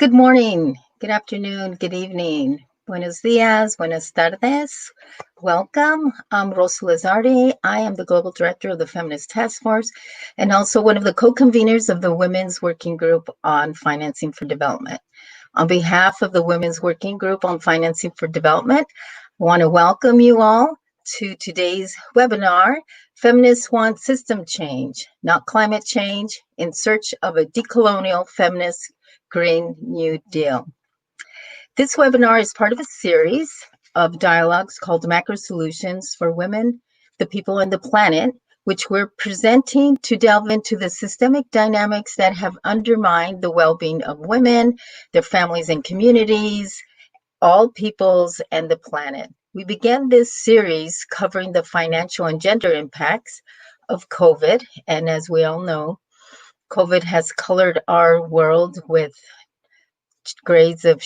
Good morning, good afternoon, good evening. Buenos dias, buenas tardes. Welcome. I'm Rosa Lizardi. I am the Global Director of the Feminist Task Force and also one of the co-conveners of the Women's Working Group on Financing for Development. On behalf of the Women's Working Group on Financing for Development, I want to welcome you all to today's webinar, Feminists Want System Change, Not Climate Change, in Search of a Decolonial Feminist Green New Deal. This webinar is part of a series of dialogues called Macro Solutions for Women, the People, and the Planet, which we're presenting to delve into the systemic dynamics that have undermined the well-being of women, their families and communities, all peoples, and the planet. We began this series covering the financial and gender impacts of COVID, and as we all know, COVID has colored our world with grades of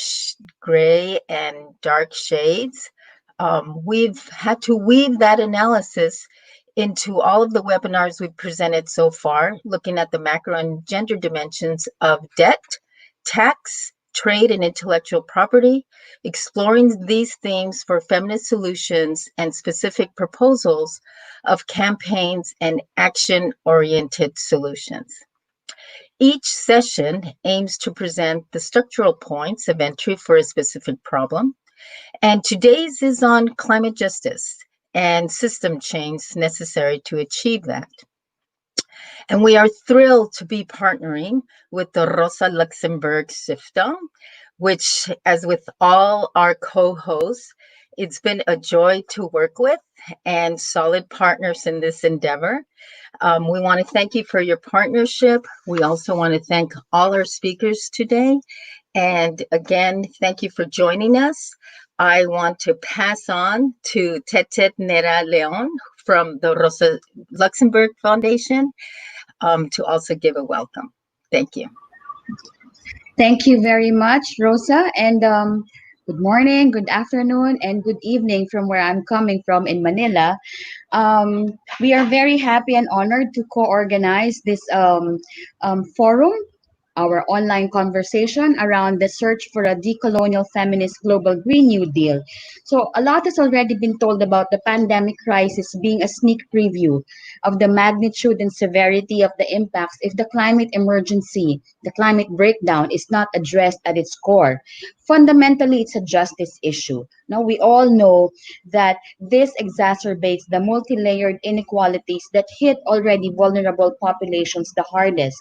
gray and dark shades. We've had to weave that analysis into all of the webinars we've presented so far, looking at the macro and gender dimensions of debt, tax, trade, and intellectual property, exploring these themes for feminist solutions and specific proposals of campaigns and action-oriented solutions. Each session aims to present the structural points of entry for a specific problem, and today's is on climate justice and system change necessary to achieve that. And we are thrilled to be partnering with the Rosa Luxemburg Stiftung, which, as with all our co-hosts, it's been a joy to work with and solid partners in this endeavor. We want to thank you for your partnership. We also want to thank all our speakers today. And again, thank you for joining us. I want to pass on to Tete Nera Leon from the Rosa Luxemburg Foundation to also give a welcome. Thank you. Thank you very much, Rosa. And good morning, good afternoon, and good evening from where I'm coming from in Manila. We are very happy and honored to co-organize this forum, our online conversation around the search for a decolonial feminist global Green New Deal. So a lot has already been told about the pandemic crisis being a sneak preview of the magnitude and severity of the impacts if the climate emergency, the climate breakdown, is not addressed at its core. Fundamentally, it's a justice issue. Now, we all know that this exacerbates the multi-layered inequalities that hit already vulnerable populations the hardest.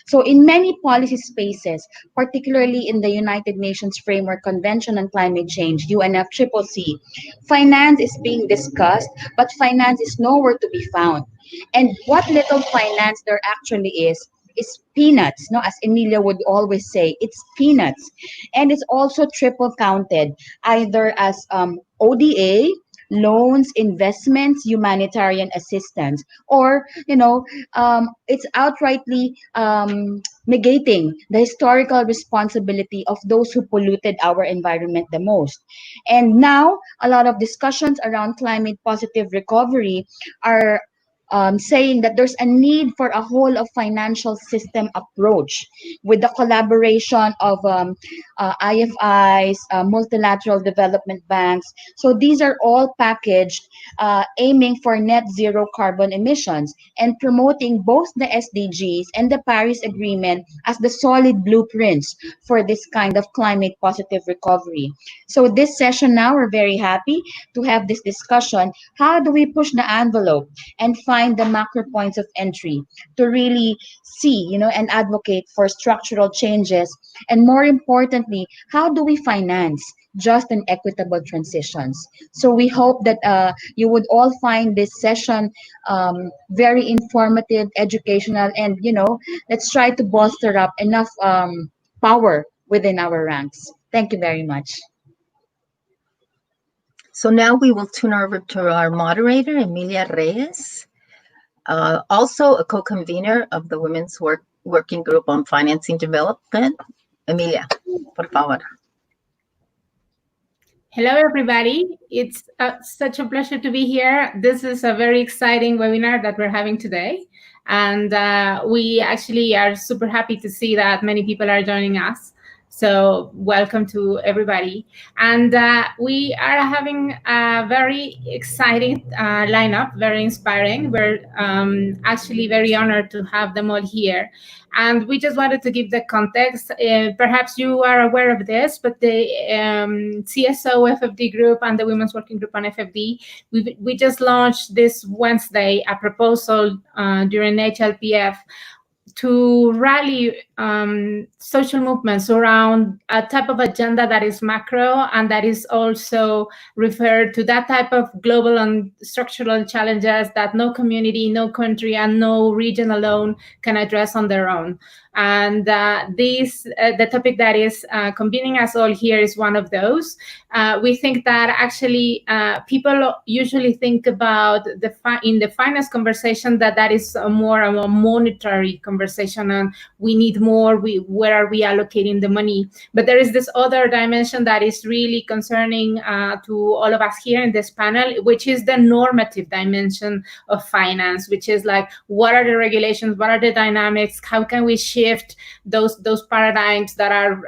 So in many policy spaces, particularly in the United Nations Framework Convention on Climate Change, UNFCCC, finance is being discussed, but finance is nowhere to be found. And what little finance there actually is peanuts, no? As Emilia would always say, it's peanuts. And it's also triple counted, either as ODA, loans, investments, humanitarian assistance, or it's outrightly negating the historical responsibility of those who polluted our environment the most. And now a lot of discussions around climate positive recovery are saying that there's a need for a whole of financial system approach with the collaboration of IFIs, multilateral development banks. So these are all packaged aiming for net zero carbon emissions and promoting both the SDGs and the Paris Agreement as the solid blueprints for this kind of climate positive recovery. So this session now, we're very happy to have this discussion. How do we push the envelope and find the macro points of entry to really see, and advocate for structural changes? And more importantly, how do we finance just and equitable transitions? So we hope that you would all find this session very informative, educational, and let's try to bolster up enough power within our ranks. Thank you very much. So now we will turn over to our moderator, Emilia Reyes, also a co-convener of the Women's Working Group on Financing Development. Emilia, por favor. Hello, everybody. It's such a pleasure to be here. This is a very exciting webinar that we're having today. And we actually are super happy to see that many people are joining us. So welcome to everybody. And we are having a very exciting lineup, very inspiring. We're actually very honored to have them all here. And we just wanted to give the context. Perhaps you are aware of this, but the CSO FFD group and the Women's Working Group on FFD, we just launched this Wednesday a proposal during HLPF to rally social movements around a type of agenda that is macro and that is also referred to that type of global and structural challenges that no community, no country, and no region alone can address on their own. And the topic that is convening us all here is one of those. We think that actually people usually think about in the finance conversation that is a more monetary conversation, and we need more. Where are we allocating the money? But there is this other dimension that is really concerning to all of us here in this panel, which is the normative dimension of finance, which is like, what are the regulations? What are the dynamics? How can we shift those paradigms that are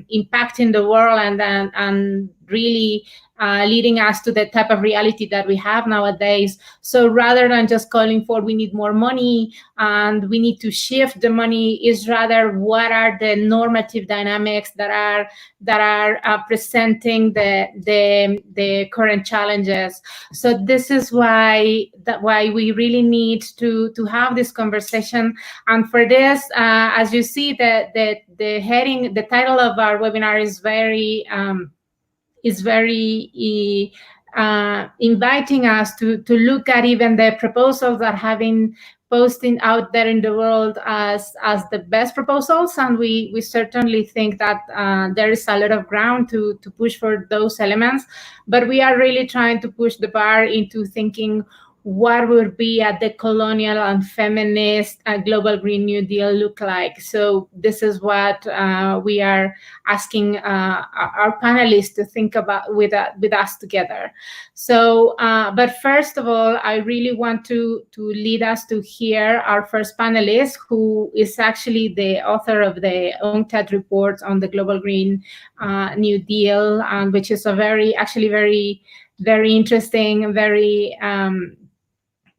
impacting the world and really leading us to the type of reality that we have nowadays? So rather than just calling for we need more money and we need to shift the money, is rather what are the normative dynamics that are presenting the current challenges. So this is why we really need to have this conversation. And for this, as you see, the heading, the title of our webinar is very inviting us to look at even the proposals that have been posting out there in the world as the best proposals, and we certainly think that there is a lot of ground to push for those elements, but we are really trying to push the bar into thinking what would be a decolonial and feminist global Green New Deal look like. So this is what we are asking our panelists to think about with us together. So, but first of all, I really want to lead us to hear our first panelist, who is actually the author of the UNCTAD report on the global Green New Deal, which is a very interesting,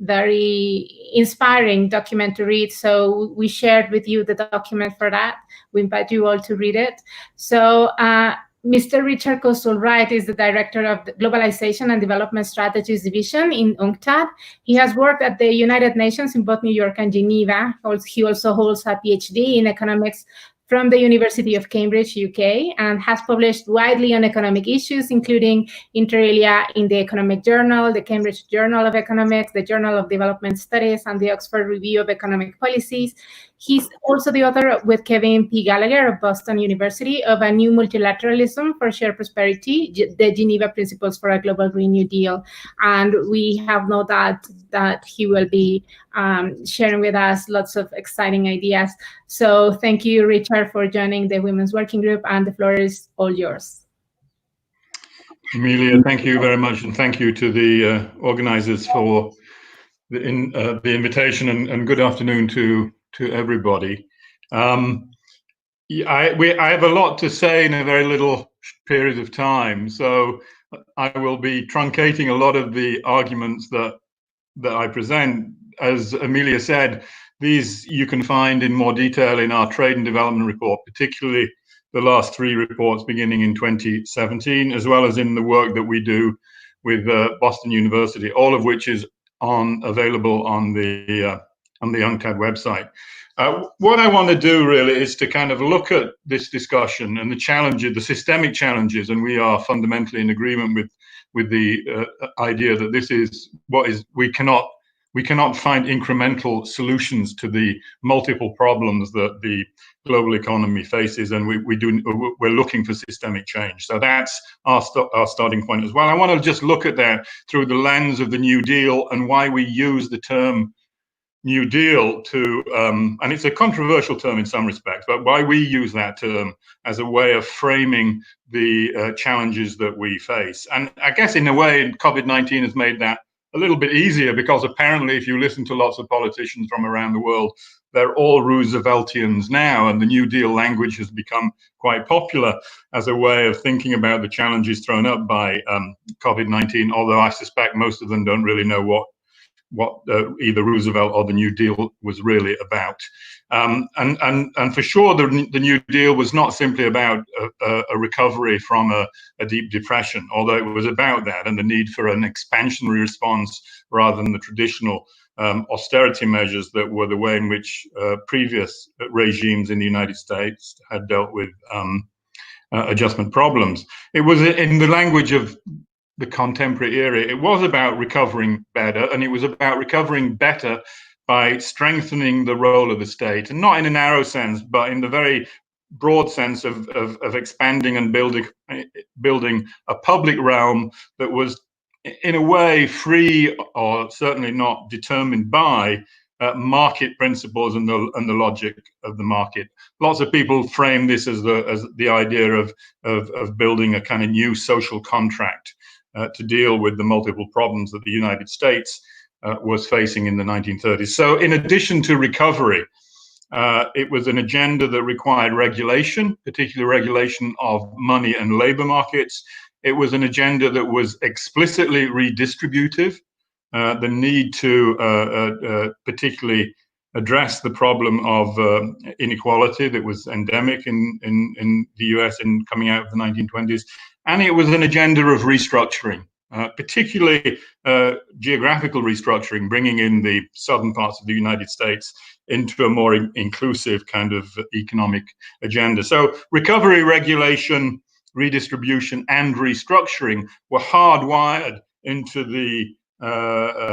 very inspiring document to read. So we shared with you the document for that. We invite you all to read it. So Mr. Richard Kozul-Wright is the director of the Globalization and Development Strategies Division in UNCTAD. He has worked at the United Nations in both New York and Geneva. He also holds a PhD in economics from the University of Cambridge, UK, and has published widely on economic issues, including inter alia in the Economic Journal, the Cambridge Journal of Economics, the Journal of Development Studies, and the Oxford Review of Economic Policies. He's also the author with Kevin P. Gallagher of Boston University of A New Multilateralism for Shared Prosperity, the Geneva Principles for a Global Green New Deal. And we have no doubt that he will be sharing with us lots of exciting ideas. So thank you, Richard, for joining the Women's Working Group, and the floor is all yours. Amelia, thank you very much, and thank you to the organizers for the invitation, and good afternoon to everybody. I have a lot to say in a very little period of time, so I will be truncating a lot of the arguments that I present. As Amelia said, these you can find in more detail in our Trade and Development report, particularly the last 3 reports beginning in 2017, as well as in the work that we do with Boston University, all of which is available on the UNCTAD website. What I want to do really is to kind of look at this discussion and the challenges, the systemic challenges, and we are fundamentally in agreement with the idea that this is what is we cannot find incremental solutions to the multiple problems that the global economy faces, and we're looking for systemic change. So that's our starting point as well. I want to just look at that through the lens of the New Deal and why we use the term New Deal to, and it's a controversial term in some respects, but why we use that term as a way of framing the challenges that we face. And I guess in a way, COVID-19 has made that a little bit easier, because apparently if you listen to lots of politicians from around the world, they're all Rooseveltians now, and the New Deal language has become quite popular as a way of thinking about the challenges thrown up by COVID-19, although I suspect most of them don't really know what either Roosevelt or the New Deal was really about. And for sure, the New Deal was not simply about a recovery from a deep depression, although it was about that and the need for an expansionary response rather than the traditional austerity measures that were the way in which previous regimes in the United States had dealt with adjustment problems. It was, in the language of the contemporary era, it was about recovering better, and it was about recovering better by strengthening the role of the state, and not in a narrow sense, but in the very broad sense of expanding and building a public realm that was in a way free, or certainly not determined by market principles and the logic of the market. Lots of people frame this as the idea of building a kind of new social contract to deal with the multiple problems that the United States was facing in the 1930s. So in addition to recovery, it was an agenda that required regulation, particularly regulation of money and labor markets. It was an agenda that was explicitly redistributive, the need to particularly address the problem of inequality that was endemic in the US in coming out of the 1920s. And it was an agenda of restructuring, particularly geographical restructuring, bringing in the southern parts of the United States into a more inclusive kind of economic agenda. So recovery, regulation, redistribution, and restructuring were hardwired into the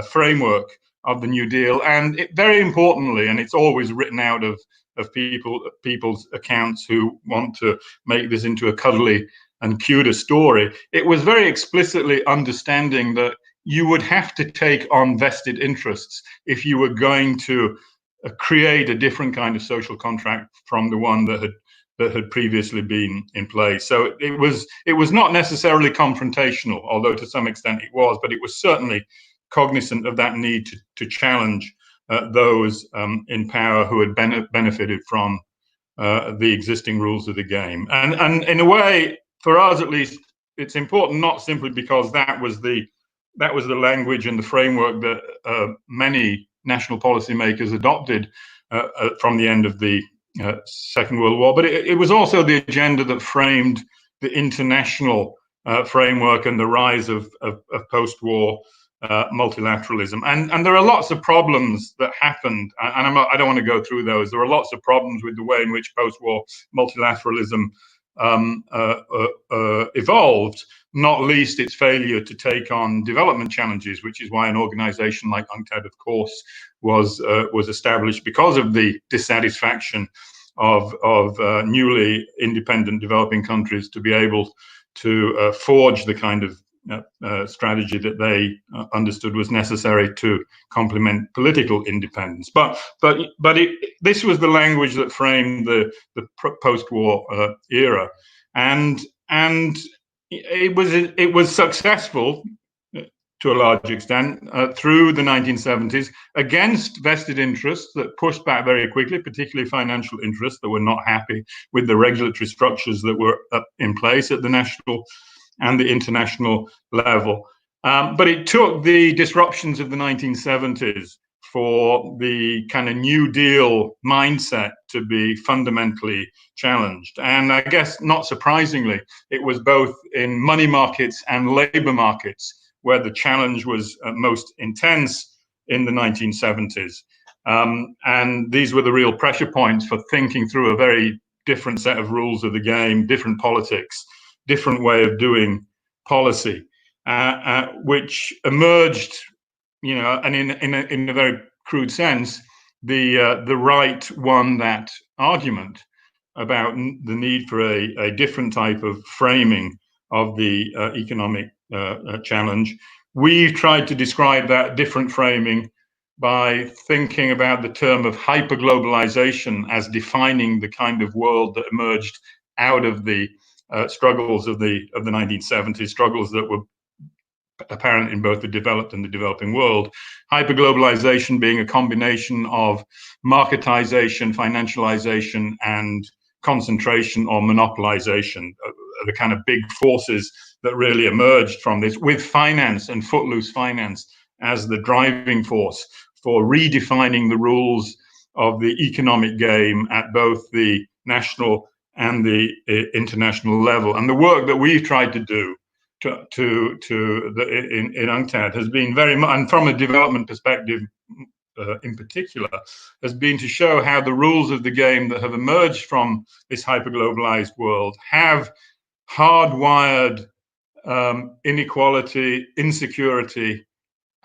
framework of the New Deal. And very importantly, and it's always written out of people's accounts who want to make this into a cuddly and cute a story, it was very explicitly understanding that you would have to take on vested interests if you were going to create a different kind of social contract from the one that had previously been in place. So it was not necessarily confrontational, although to some extent it was, but it was certainly cognizant of that need to challenge those in power who had benefited from the existing rules of the game. And in a way, for us at least, it's important not simply because that was the language and the framework that many national policymakers adopted from the end of the Second World War, but it was also the agenda that framed the international framework and the rise of post-war multilateralism. And there are lots of problems that happened, and I don't want to go through those. There are lots of problems with the way in which post-war multilateralism evolved, not least its failure to take on development challenges, which is why an organization like UNCTAD, of course, was established, because of the dissatisfaction of newly independent developing countries to be able to forge the kind of strategy that they understood was necessary to complement political independence. But this was the language that framed the post-war era, and it was successful to a large extent through the 1970s against vested interests that pushed back very quickly, particularly financial interests that were not happy with the regulatory structures that were in place at the national and the international level. But it took the disruptions of the 1970s for the kind of New Deal mindset to be fundamentally challenged. And I guess not surprisingly, it was both in money markets and labor markets where the challenge was most intense in the 1970s. And these were the real pressure points for thinking through a very different set of rules of the game, different politics, different way of doing policy, which emerged, and in a very crude sense, the right won that argument about the need for a different type of framing of the economic challenge. We've tried to describe that different framing by thinking about the term of hyperglobalization as defining the kind of world that emerged out of the struggles of the 1970s, struggles that were apparent in both the developed and the developing world. Hyperglobalization being a combination of marketization, financialization, and concentration or monopolization, the kind of big forces that really emerged from this, with finance and footloose finance as the driving force for redefining the rules of the economic game at both the national and the international level. And the work that we've tried to do in UNCTAD has been very much, and from a development perspective in particular, has been to show how the rules of the game that have emerged from this hyperglobalized world have hardwired inequality, insecurity,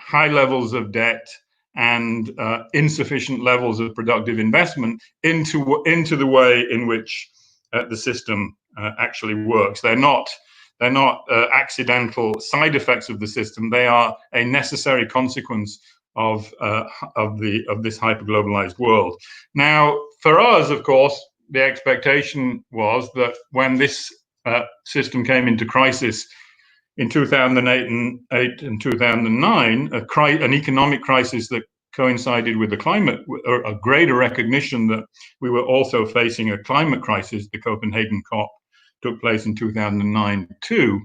high levels of debt, and insufficient levels of productive investment into the way in which the system actually works. They're not accidental side effects of the system. They are a necessary consequence of this hyperglobalized world. Now, for us, of course, the expectation was that when this system came into crisis in 2008 and 2009, an economic crisis that coincided with the climate, or a greater recognition that we were also facing a climate crisis. The Copenhagen COP took place in 2009 too.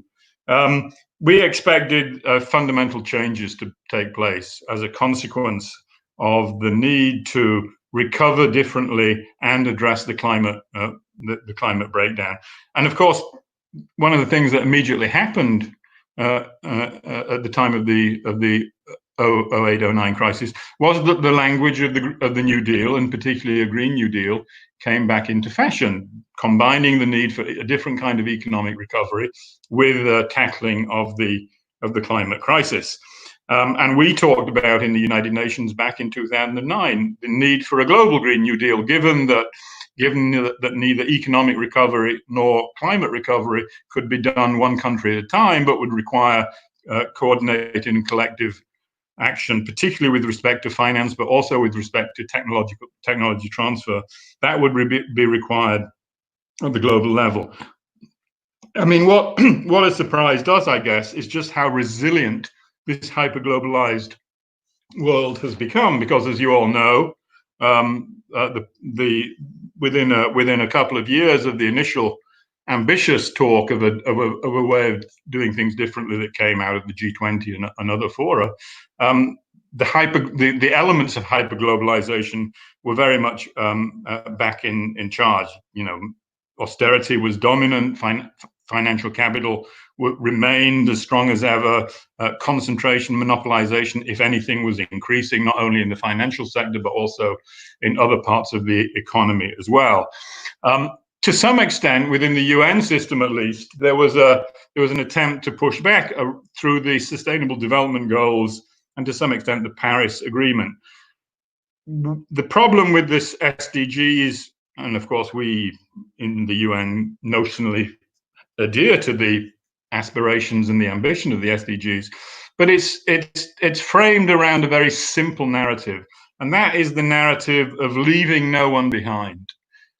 We expected fundamental changes to take place as a consequence of the need to recover differently and address the climate breakdown. And of course, one of the things that immediately happened at the time of the 08-09 crisis was that the language of the New Deal, and particularly a Green New Deal, came back into fashion, combining the need for a different kind of economic recovery with tackling of the climate crisis. And we talked about in the United Nations back in 2009 the need for a global Green New Deal, given that neither economic recovery nor climate recovery could be done one country at a time, but would require coordinated and collective action, particularly with respect to finance, but also with respect to technology transfer. That would be required at the global level. I mean, what has surprised us, I guess, is just how resilient this hyperglobalized world has become. Because, as you all know, within a couple of years of the initial ambitious talk of a way of doing things differently that came out of the G20 and other fora, the elements of hyperglobalization were very much back in charge. You know, austerity was dominant. Financial capital remained as strong as ever. Concentration, monopolization, if anything, was increasing, not only in the financial sector but also in other parts of the economy as well. To some extent, within the UN system at least, there was an attempt to push back through the Sustainable Development Goals and to some extent the Paris Agreement. The problem with this SDGs, and of course we in the UN notionally adhere to the aspirations and the ambition of the SDGs, but it's framed around a very simple narrative, and that is the narrative of leaving no one behind,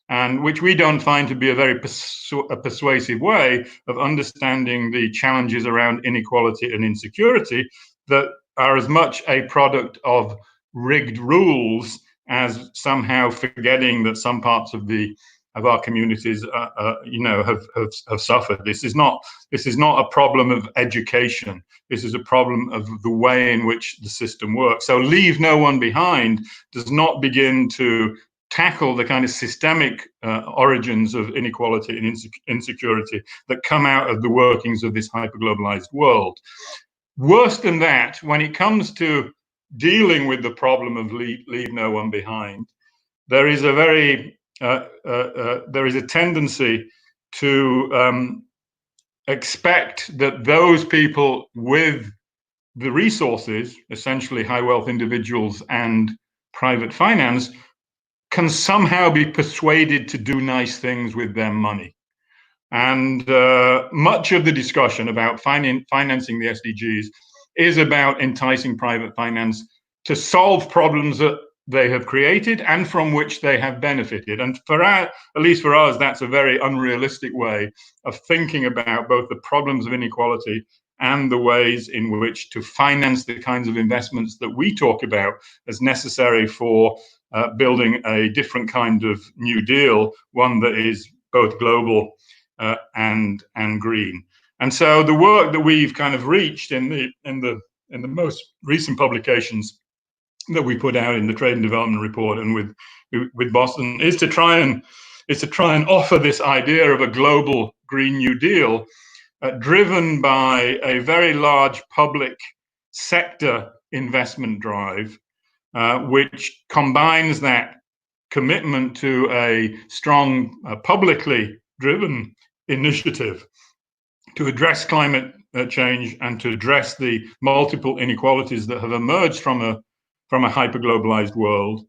and which we don't find to be a very persuasive way of understanding the challenges around inequality and insecurity that are as much a product of rigged rules as somehow forgetting that some parts of our communities, have suffered. This is not a problem of education. This is a problem of the way in which the system works. So leave no one behind does not begin to tackle the kind of systemic origins of inequality and insecurity that come out of the workings of this hyperglobalized world. Worse than that, when it comes to dealing with the problem of leave no one behind, there is a tendency to expect that those people with the resources, essentially high wealth individuals and private finance, can somehow be persuaded to do nice things with their money. And much of the discussion about financing the SDGs is about enticing private finance to solve problems that they have created and from which they have benefited. And at least for us, that's a very unrealistic way of thinking about both the problems of inequality and the ways in which to finance the kinds of investments that we talk about as necessary for building a different kind of New Deal, one that is both global and green. And so the work that we've kind of reached in the most recent publications that we put out in the Trade and Development Report and with Boston is to try and offer this idea of a global Green New Deal driven by a very large public sector investment drive, which combines that commitment to a strong publicly driven initiative to address climate change and to address the multiple inequalities that have emerged from a hyper-globalized world,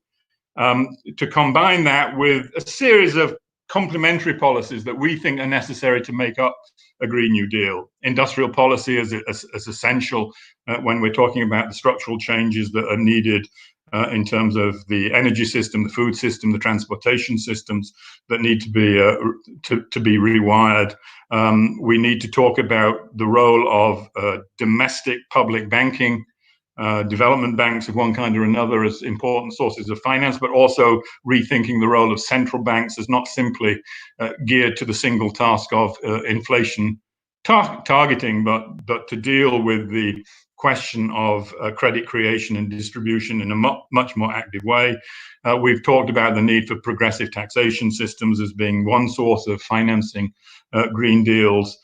to combine that with a series of complementary policies that we think are necessary to make up a Green New Deal. Industrial policy is essential when we're talking about the structural changes that are needed in terms of the energy system, the food system, the transportation systems that need to be rewired. We need to talk about the role of domestic public banking, development banks of one kind or another as important sources of finance, but also rethinking the role of central banks as not simply geared to the single task of inflation targeting, but to deal with the question of credit creation and distribution in a much more active way. We've talked about the need for progressive taxation systems as being one source of financing green deals,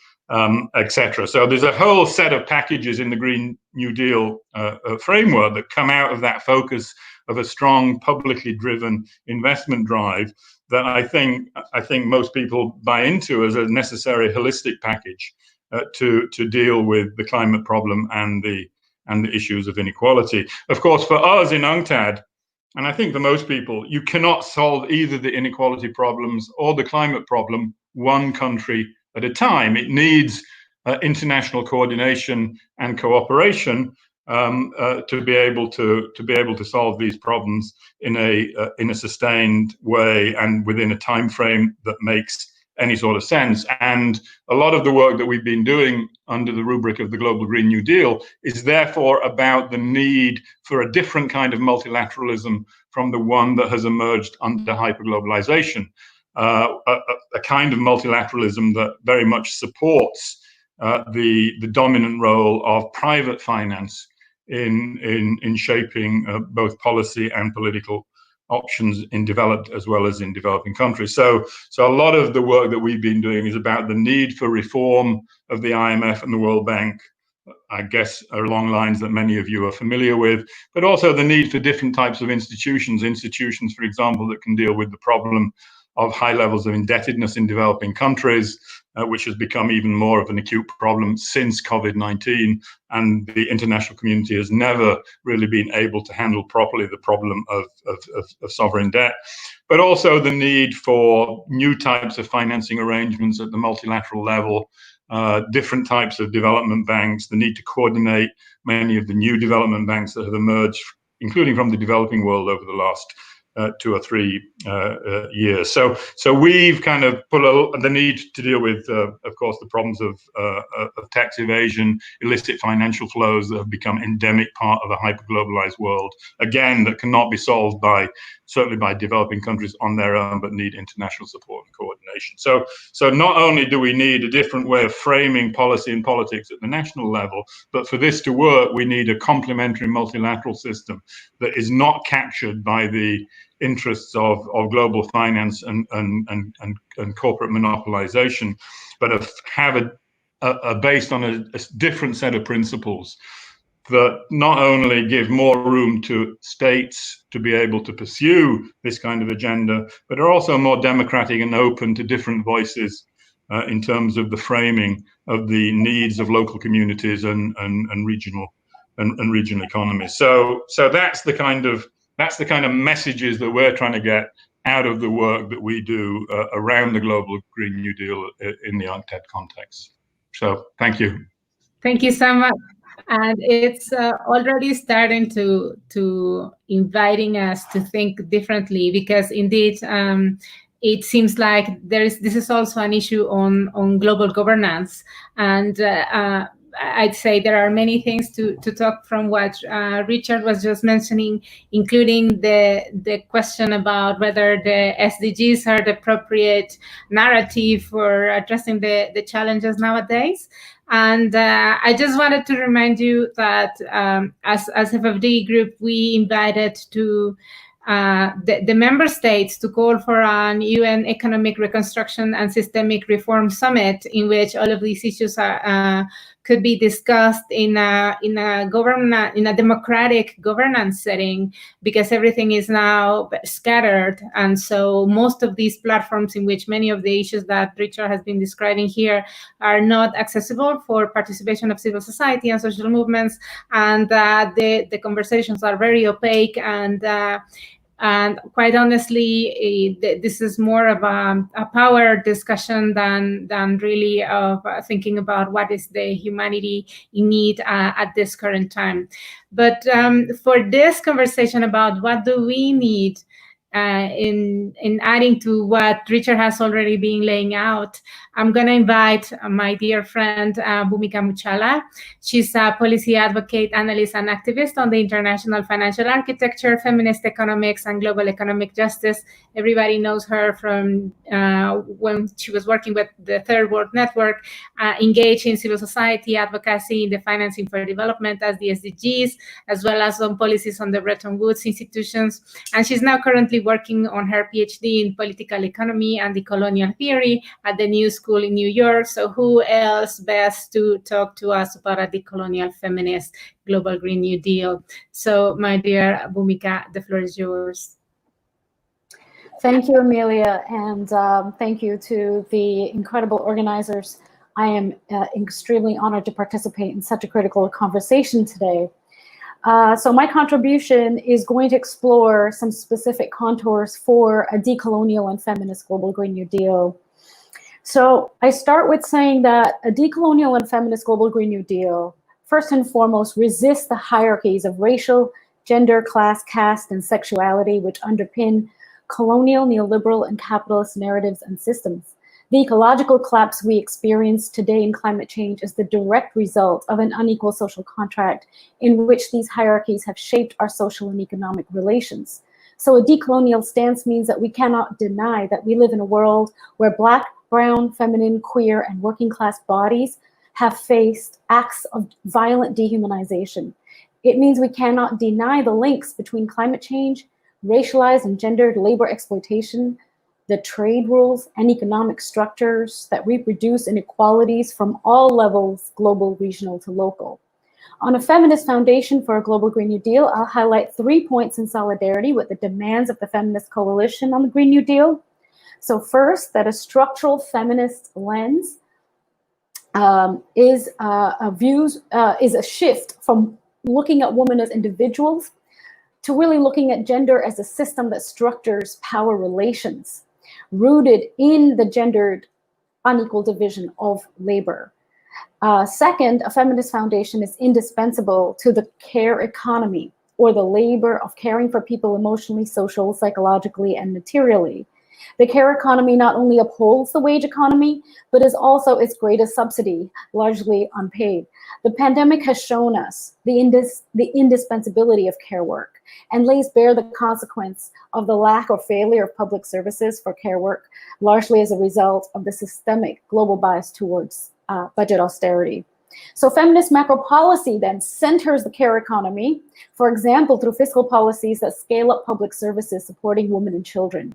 etc. So there's a whole set of packages in the Green New Deal framework that come out of that focus of a strong publicly driven investment drive that I think most people buy into as a necessary holistic package to deal with the climate problem and the issues of inequality. Of course, for us in UNCTAD, and I think for most people, you cannot solve either the inequality problems or the climate problem one country at a time. It needs international coordination and cooperation to be able to solve these problems in a sustained way and within a time frame that makes any sort of sense. And a lot of the work that we've been doing under the rubric of the Global Green New Deal is therefore about the need for a different kind of multilateralism from the one that has emerged under hyperglobalization, a kind of multilateralism that very much supports the dominant role of private finance in shaping both policy and political options in developed as well as in developing countries. So a lot of the work that we've been doing is about the need for reform of the IMF and the World Bank, I guess along lines that many of you are familiar with, but also the need for different types of institutions, for example, that can deal with the problem of high levels of indebtedness in developing countries, which has become even more of an acute problem since COVID-19, and the international community has never really been able to handle properly the problem of sovereign debt, but also the need for new types of financing arrangements at the multilateral level, different types of development banks, the need to coordinate many of the new development banks that have emerged, including from the developing world over the last 2 or 3 years. So we've kind of put the need to deal with, of course, the problems of tax evasion, illicit financial flows that have become endemic part of a hyper-globalized world, again, that cannot be solved certainly by developing countries on their own, but need international support and coordination. So not only do we need a different way of framing policy and politics at the national level, but for this to work, we need a complementary multilateral system that is not captured by the interests of global finance and corporate monopolization, but are based on a different set of principles that not only give more room to states to be able to pursue this kind of agenda, but are also more democratic and open to different voices in terms of the framing of the needs of local communities and regional economies. So that's the kind of messages that we're trying to get out of the work that we do around the Global Green New Deal in the UNCTAD context. So thank you. Thank you so much. And it's already starting to inviting us to think differently, because indeed it seems like this is also an issue on global governance, and I'd say there are many things to talk from what Richard was just mentioning, including the question about whether the SDGs are the appropriate narrative for addressing the challenges nowadays. And I just wanted to remind you that as FFD group, we invited to the member states to call for an UN Economic Reconstruction and Systemic Reform Summit, in which all of these issues could be discussed in a democratic governance setting, because everything is now scattered, and so most of these platforms, in which many of the issues that Richard has been describing here are not accessible for participation of civil society and social movements, and the conversations are very opaque, and quite honestly, this is more of a power discussion than really of thinking about what is the humanity in need at this current time. But for this conversation about what do we need in adding to what Richard has already been laying out, I'm going to invite my dear friend Bhumika Muchhala. She's a policy advocate, analyst, and activist on the international financial architecture, feminist economics, and global economic justice. Everybody knows her from when she was working with the Third World Network, engaged in civil society advocacy in the financing for development as the SDGs, as well as on policies on the Bretton Woods institutions. And she's now currently working on her PhD in political economy and decolonial theory at the New School in New York. So who else best to talk to us about a decolonial feminist global Green New Deal? So my dear Bhumika, the floor is yours. Thank you, Amelia, and thank you to the incredible organizers. I am extremely honored to participate in such a critical conversation today. So my contribution is going to explore some specific contours for a decolonial and feminist global Green New Deal. So I start with saying that a decolonial and feminist global Green New Deal, first and foremost, resists the hierarchies of racial, gender, class, caste, and sexuality, which underpin colonial, neoliberal, and capitalist narratives and systems. The ecological collapse we experience today in climate change is the direct result of an unequal social contract in which these hierarchies have shaped our social and economic relations. So a decolonial stance means that we cannot deny that we live in a world where Black, brown, feminine, queer, and working class bodies have faced acts of violent dehumanization. It means we cannot deny the links between climate change, racialized and gendered labor exploitation, the trade rules and economic structures that reproduce inequalities from all levels, global, regional to local. On a feminist foundation for a global Green New Deal, I'll highlight 3 points in solidarity with the demands of the feminist coalition on the Green New Deal. So first, that a structural feminist lens is a shift from looking at women as individuals to really looking at gender as a system that structures power relations, rooted in the gendered unequal division of labor. Second, a feminist foundation is indispensable to the care economy, or the labor of caring for people emotionally, socially, psychologically, and materially. The care economy not only upholds the wage economy, but is also its greatest subsidy, largely unpaid. The pandemic has shown us the indispensability of care work and lays bare the consequence of the lack or failure of public services for care work, largely as a result of the systemic global bias towards budget austerity. So feminist macro policy then centers the care economy, for example, through fiscal policies that scale up public services supporting women and children.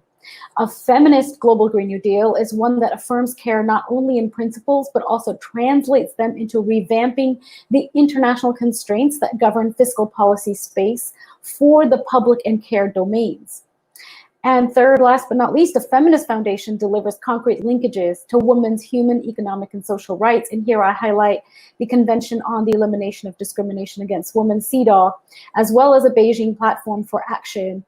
A feminist global Green New Deal is one that affirms care not only in principles, but also translates them into revamping the international constraints that govern fiscal policy space for the public and care domains. And third, last but not least, a feminist foundation delivers concrete linkages to women's human, economic, and social rights. And here I highlight the Convention on the Elimination of Discrimination Against Women, CEDAW, as well as a Beijing Platform for Action,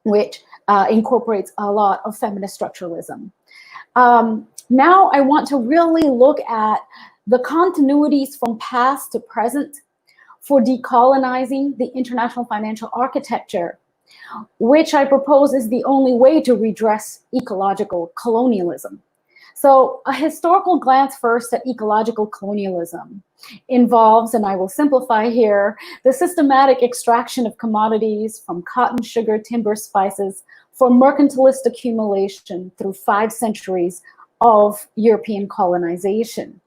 which incorporates a lot of feminist structuralism. Now I want to really look at the continuities from past to present for decolonizing the international financial architecture, which I propose is the only way to redress ecological colonialism. So a historical glance first at ecological colonialism involves, and I will simplify here, the systematic extraction of commodities from cotton, sugar, timber, spices for mercantilist accumulation through 5 centuries of European colonization.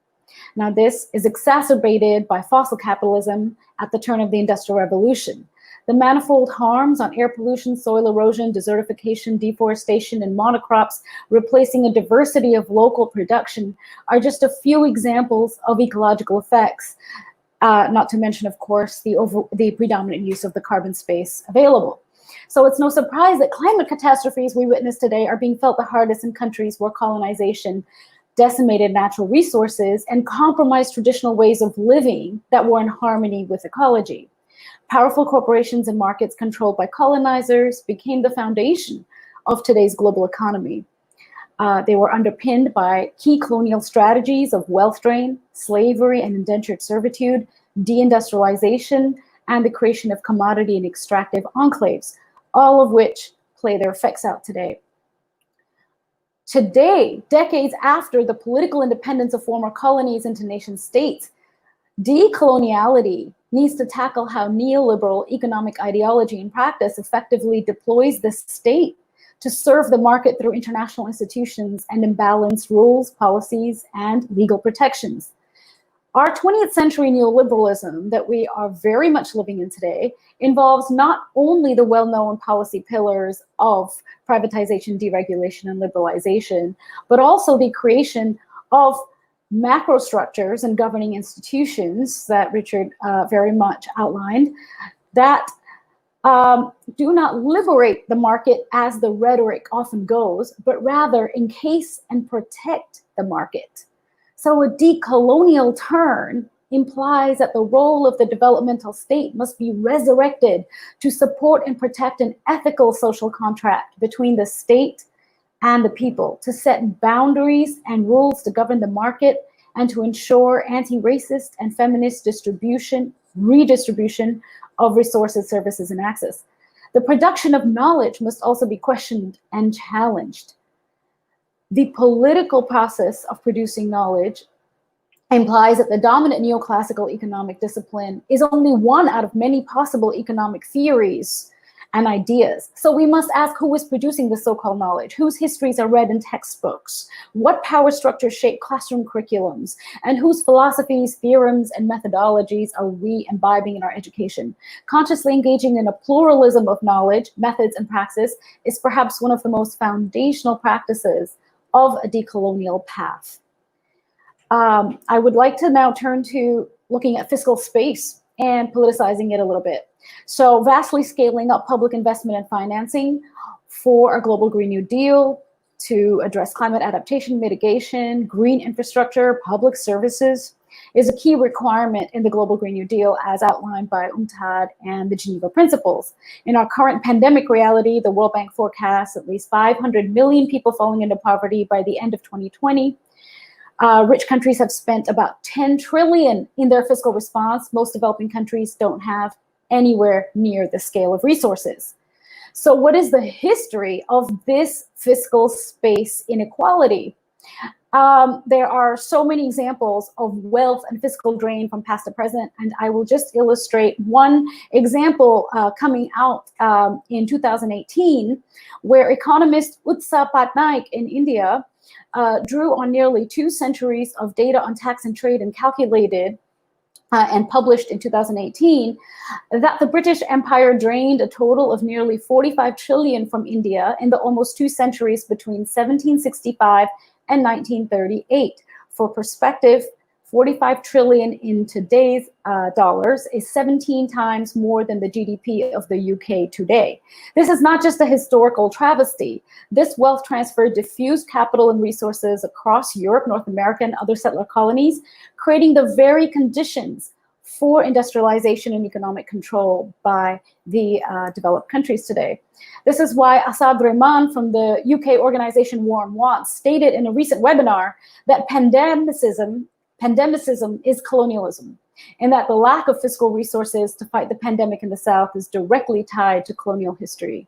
Now, this is exacerbated by fossil capitalism at the turn of the Industrial Revolution. The manifold harms on air pollution, soil erosion, desertification, deforestation, and monocrops, replacing a diversity of local production, are just a few examples of ecological effects, not to mention, of course, the predominant use of the carbon space available. So it's no surprise that climate catastrophes we witness today are being felt the hardest in countries where colonization decimated natural resources and compromised traditional ways of living that were in harmony with ecology. Powerful corporations and markets controlled by colonizers became the foundation of today's global economy. They were underpinned by key colonial strategies of wealth drain, slavery and indentured servitude, deindustrialization, and the creation of commodity and extractive enclaves, all of which play their effects out today. Today, decades after the political independence of former colonies into nation states, decoloniality needs to tackle how neoliberal economic ideology and practice effectively deploys the state to serve the market through international institutions and imbalanced rules, policies, and legal protections. Our 20th century neoliberalism that we are very much living in today involves not only the well-known policy pillars of privatization, deregulation, and liberalization, but also the creation of macro structures and governing institutions that Richard very much outlined that do not liberate the market as the rhetoric often goes, but rather encase and protect the market. So a decolonial turn implies that the role of the developmental state must be resurrected to support and protect an ethical social contract between the state and the people, to set boundaries and rules to govern the market, and to ensure anti-racist and feminist redistribution of resources, services, and access. The production of knowledge must also be questioned and challenged. The political process of producing knowledge implies that the dominant neoclassical economic discipline is only one out of many possible economic theories and ideas. So we must ask who is producing the so-called knowledge, whose histories are read in textbooks, what power structures shape classroom curriculums, and whose philosophies, theorems, and methodologies are we imbibing in our education. Consciously engaging in a pluralism of knowledge, methods, and praxis is perhaps one of the most foundational practices of a decolonial path. I would like to now turn to looking at fiscal space and politicizing it a little bit. So vastly scaling up public investment and financing for a global Green New Deal to address climate adaptation, mitigation, green infrastructure, public services is a key requirement in the global Green New Deal as outlined by UNCTAD and the Geneva Principles. In our current pandemic reality, the World Bank forecasts at least 500 million people falling into poverty by the end of 2020. Rich countries have spent about 10 trillion in their fiscal response. Most developing countries don't have anywhere near the scale of resources. So what is the history of this fiscal space inequality? There are so many examples of wealth and fiscal drain from past to present, and I will just illustrate one example coming out in 2018, where economist Utsa Patnaik in India drew on nearly 2 centuries of data on tax and trade and calculated and published in 2018 that the British Empire drained a total of nearly 45 trillion from India in the almost 2 centuries between 1765 and 1938. For perspective, 45 trillion in today's dollars is 17 times more than the GDP of the UK today. This is not just a historical travesty. This wealth transfer diffused capital and resources across Europe, North America, and other settler colonies, creating the very conditions for industrialization and economic control by the developed countries today. This is why Asad Rehman from the UK organization Warm Wants stated in a recent webinar that pandemicism is colonialism, and that the lack of fiscal resources to fight the pandemic in the South is directly tied to colonial history.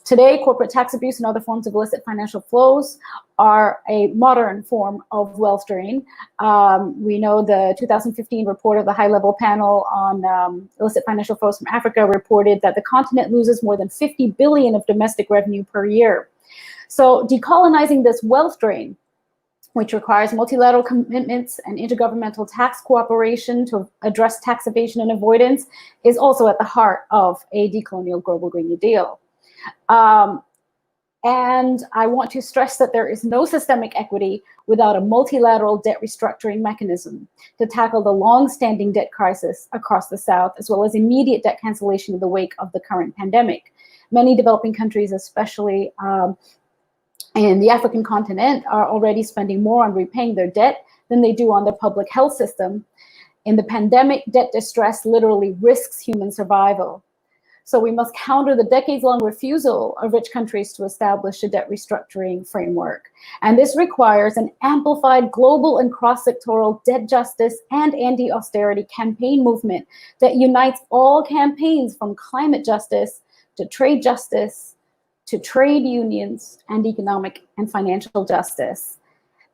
Today, corporate tax abuse and other forms of illicit financial flows are a modern form of wealth drain. We know the 2015 report of the high-level panel on illicit financial flows from Africa reported that the continent loses more than 50 billion of domestic revenue per year. So decolonizing this wealth drain, which requires multilateral commitments and intergovernmental tax cooperation to address tax evasion and avoidance, is also at the heart of a decolonial global Green New Deal. And I want to stress that there is no systemic equity without a multilateral debt restructuring mechanism to tackle the long-standing debt crisis across the South, as well as immediate debt cancellation in the wake of the current pandemic. Many developing countries, especially in the African continent, are already spending more on repaying their debt than they do on their public health system. In the pandemic, debt distress literally risks human survival. So we must counter the decades-long refusal of rich countries to establish a debt restructuring framework. And this requires an amplified global and cross-sectoral debt justice and anti-austerity campaign movement that unites all campaigns from climate justice to trade justice, to trade unions and economic and financial justice.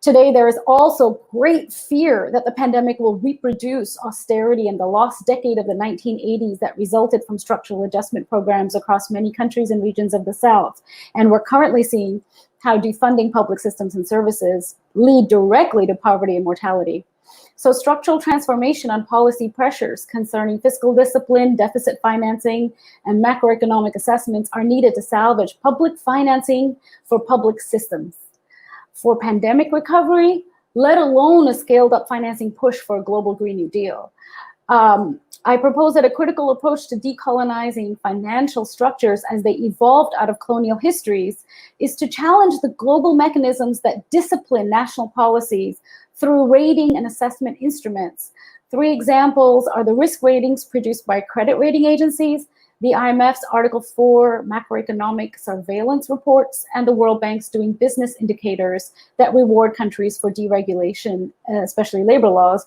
Today, there is also great fear that the pandemic will reproduce austerity in the lost decade of the 1980s that resulted from structural adjustment programs across many countries and regions of the South. And we're currently seeing how defunding public systems and services lead directly to poverty and mortality. So structural transformation on policy pressures concerning fiscal discipline, deficit financing, and macroeconomic assessments are needed to salvage public financing for public systems. For pandemic recovery, let alone a scaled up financing push for a global Green New Deal. I propose that a critical approach to decolonizing financial structures as they evolved out of colonial histories is to challenge the global mechanisms that discipline national policies through rating and assessment instruments. 3 examples are the risk ratings produced by credit rating agencies, the IMF's Article 4 macroeconomic surveillance reports, and the World Bank's doing business indicators that reward countries for deregulation, especially labor laws.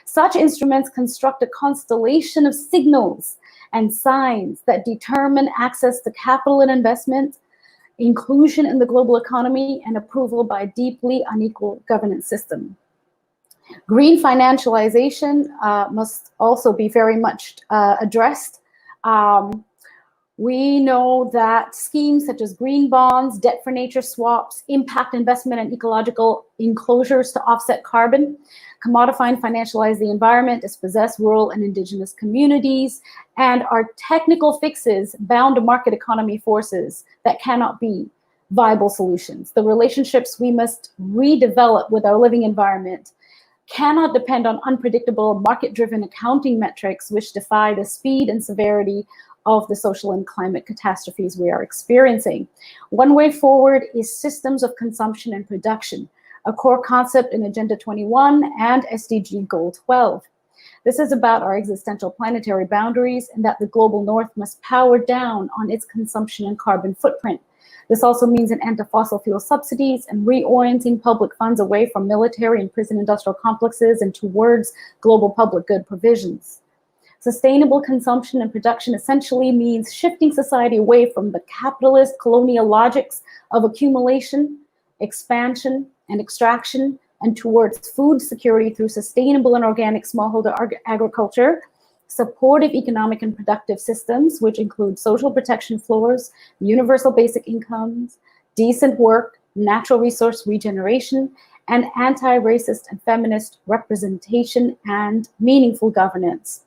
Such instruments construct a constellation of signals and signs that determine access to capital and investment, inclusion in the global economy, and approval by a deeply unequal governance system. Green financialization must also be very much addressed. We know that schemes such as green bonds, debt for nature swaps, impact investment, and ecological enclosures to offset carbon, commodify and financialize the environment, dispossess rural and indigenous communities, and are technical fixes bound to market economy forces that cannot be viable solutions. The relationships we must redevelop with our living environment cannot depend on unpredictable market-driven accounting metrics which defy the speed and severity of the social and climate catastrophes we are experiencing. One way forward is systems of consumption and production, a core concept in Agenda 21 and SDG Goal 12. This is about our existential planetary boundaries and that the global north must power down on its consumption and carbon footprint. This also means an end to fossil fuel subsidies and reorienting public funds away from military and prison industrial complexes and towards global public good provisions. Sustainable consumption and production essentially means shifting society away from the capitalist colonial logics of accumulation, expansion, and extraction, and towards food security through sustainable and organic smallholder agriculture, supportive economic and productive systems, which include social protection floors, universal basic incomes, decent work, natural resource regeneration, and anti-racist and feminist representation and meaningful governance.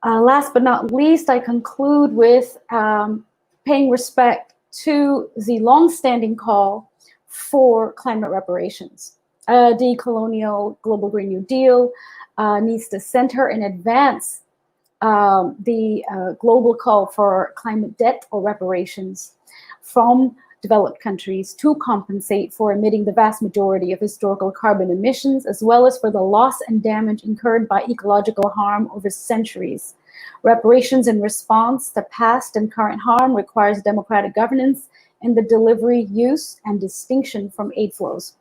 Last but not least, I conclude with paying respect to the long-standing call for climate reparations. A decolonial global Green New Deal needs to center and advance the global call for climate debt or reparations from developed countries to compensate for emitting the vast majority of historical carbon emissions, as well as for the loss and damage incurred by ecological harm over centuries. Reparations in response to past and current harm requires democratic governance in the delivery, use, and distinction from aid flows.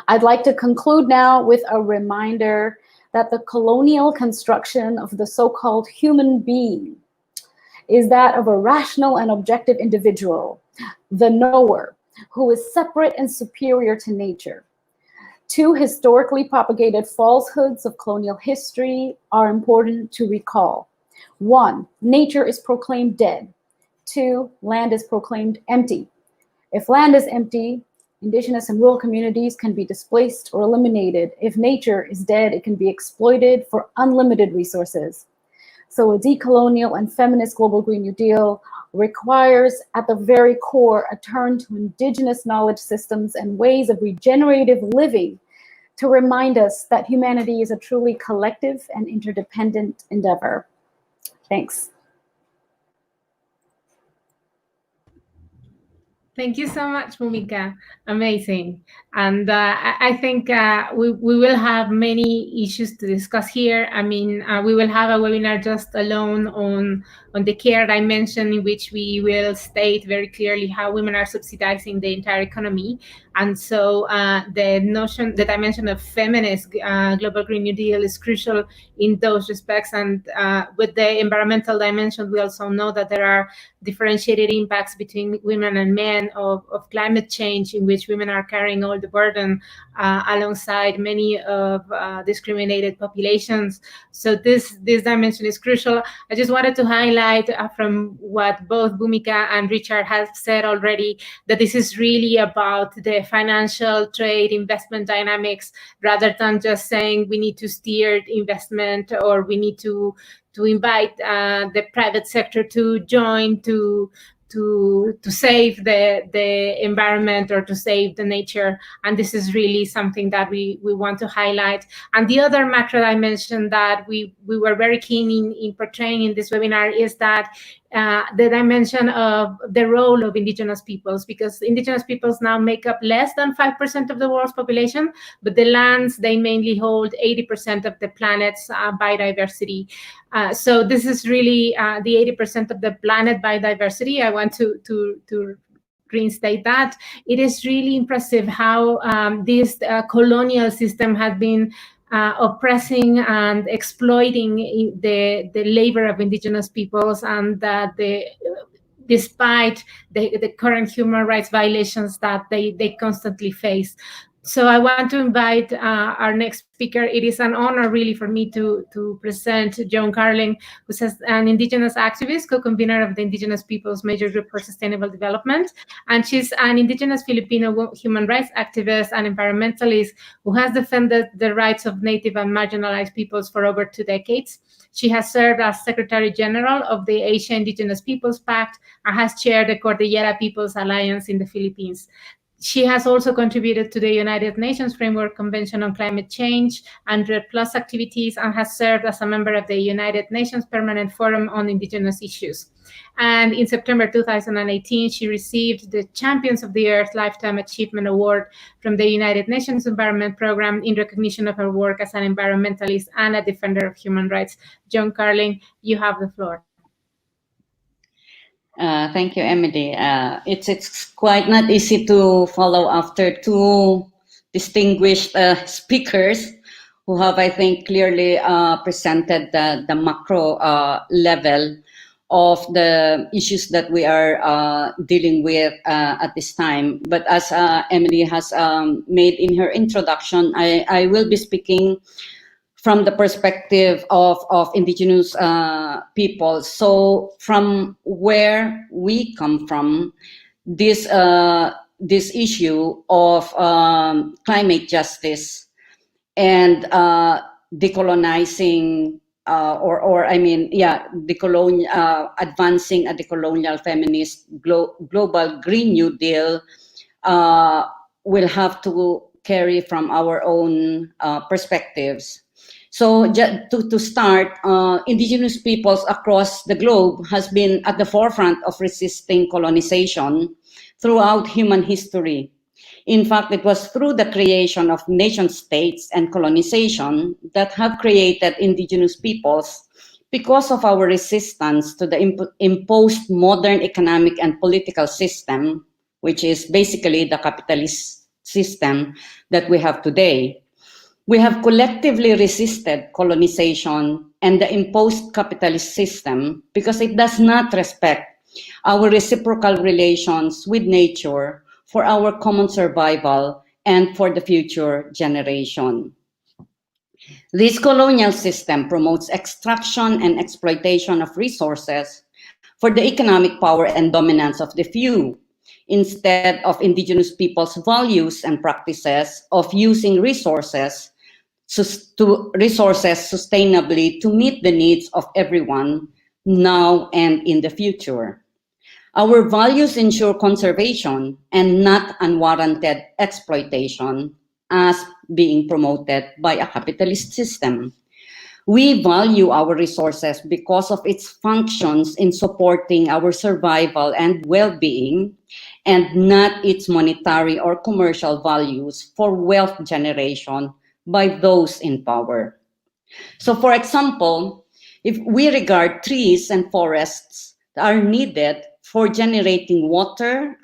I'd like to conclude now with a reminder that the colonial construction of the so-called human being is that of a rational and objective individual, the knower, who is separate and superior to nature. Two historically propagated falsehoods of colonial history are important to recall. One, nature is proclaimed dead. Two, land is proclaimed empty. If land is empty, indigenous and rural communities can be displaced or eliminated. If nature is dead, it can be exploited for unlimited resources. So a decolonial and feminist global Green New Deal requires at the very core a turn to indigenous knowledge systems and ways of regenerative living to remind us that humanity is a truly collective and interdependent endeavor. Thanks. Thank you so much, Bhumika. Amazing. And I think we will have many issues to discuss here. I mean, we will have a webinar just alone on the care dimension, in which we will state very clearly how women are subsidizing the entire economy. And so the dimension of feminist global Green New Deal is crucial in those respects. And with the environmental dimension, we also know that there are differentiated impacts between women and men of climate change, in which women are carrying all the burden alongside many of discriminated populations. So this dimension is crucial. I just wanted to highlight from what both Bhumika and Richard have said already, that this is really about the financial trade investment dynamics, rather than just saying we need to steer investment or we need to invite the private sector to join to save the environment or to save the nature. And this is really something that we want to highlight. And the other macro dimension that we were very keen in portraying in this webinar is that the dimension of the role of indigenous peoples, because indigenous peoples now make up less than 5% of the world's population, but the lands, they mainly hold 80% of the planet's biodiversity. So this is really the 80% of the planet biodiversity. I want to reinstate that. It is really impressive how this colonial system has been oppressing and exploiting the labor of indigenous peoples, and that despite the current human rights violations that they constantly face. So I want to invite our next speaker. It is an honor really for me to present Joan Carling, who's an indigenous activist, co-convenor of the Indigenous Peoples Major Group for Sustainable Development. And she's an indigenous Filipino human rights activist and environmentalist who has defended the rights of native and marginalized peoples for over 2 decades. She has served as Secretary General of the Asia Indigenous Peoples Pact and has chaired the Cordillera Peoples Alliance in the Philippines. She has also contributed to the United Nations Framework Convention on Climate Change and RED+ activities, and has served as a member of the United Nations Permanent Forum on Indigenous Issues. And in September 2018, she received the Champions of the Earth Lifetime Achievement Award from the United Nations Environment Program in recognition of her work as an environmentalist and a defender of human rights. Joan Carling, you have the floor. Thank you, Emily. It's quite not easy to follow after two distinguished speakers who have, I think, clearly presented the macro level of the issues that we are dealing with at this time. But as Emily has made in her introduction, I will be speaking from the perspective of indigenous people. So from where we come from, this issue of climate justice and decolonizing advancing a decolonial feminist global Green New Deal will have to carry from our own perspectives. So to start, indigenous peoples across the globe has been at the forefront of resisting colonization throughout human history. In fact, it was through the creation of nation states and colonization that have created indigenous peoples because of our resistance to the imposed modern economic and political system, which is basically the capitalist system that we have today. We have collectively resisted colonization and the imposed capitalist system because it does not respect our reciprocal relations with nature for our common survival and for the future generation. This colonial system promotes extraction and exploitation of resources for the economic power and dominance of the few, instead of indigenous people's values and practices of using resources sustainably to meet the needs of everyone now and in the future. Our values ensure conservation and not unwarranted exploitation as being promoted by a capitalist system. We value our resources because of its functions in supporting our survival and well-being, and not its monetary or commercial values for wealth generation by those in power. So, for example, if we regard trees and forests that are needed for generating water,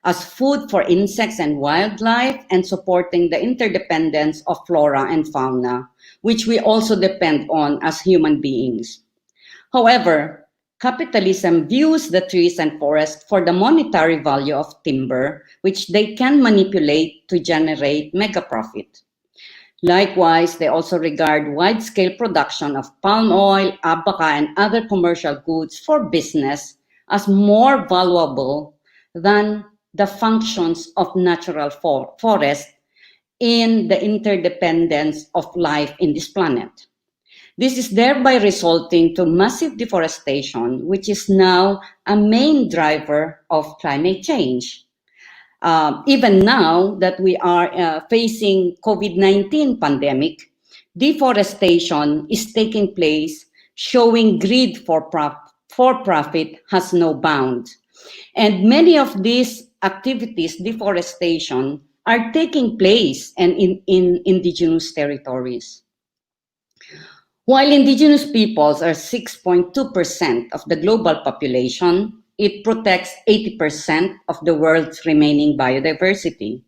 as food for insects and wildlife, and supporting the interdependence of flora and fauna, which we also depend on as human beings. However, capitalism views the trees and forests for the monetary value of timber, which they can manipulate to generate mega profit. Likewise, they also regard wide-scale production of palm oil, abaca, and other commercial goods for business as more valuable than the functions of natural forest in the interdependence of life in this planet. This is thereby resulting to massive deforestation, which is now a main driver of climate change. Even now that we are facing COVID-19 pandemic, deforestation is taking place, showing greed for profit has no bound. And many of these activities, deforestation, are taking place in indigenous territories. While indigenous peoples are 6.2% of the global population, it protects 80% of the world's remaining biodiversity.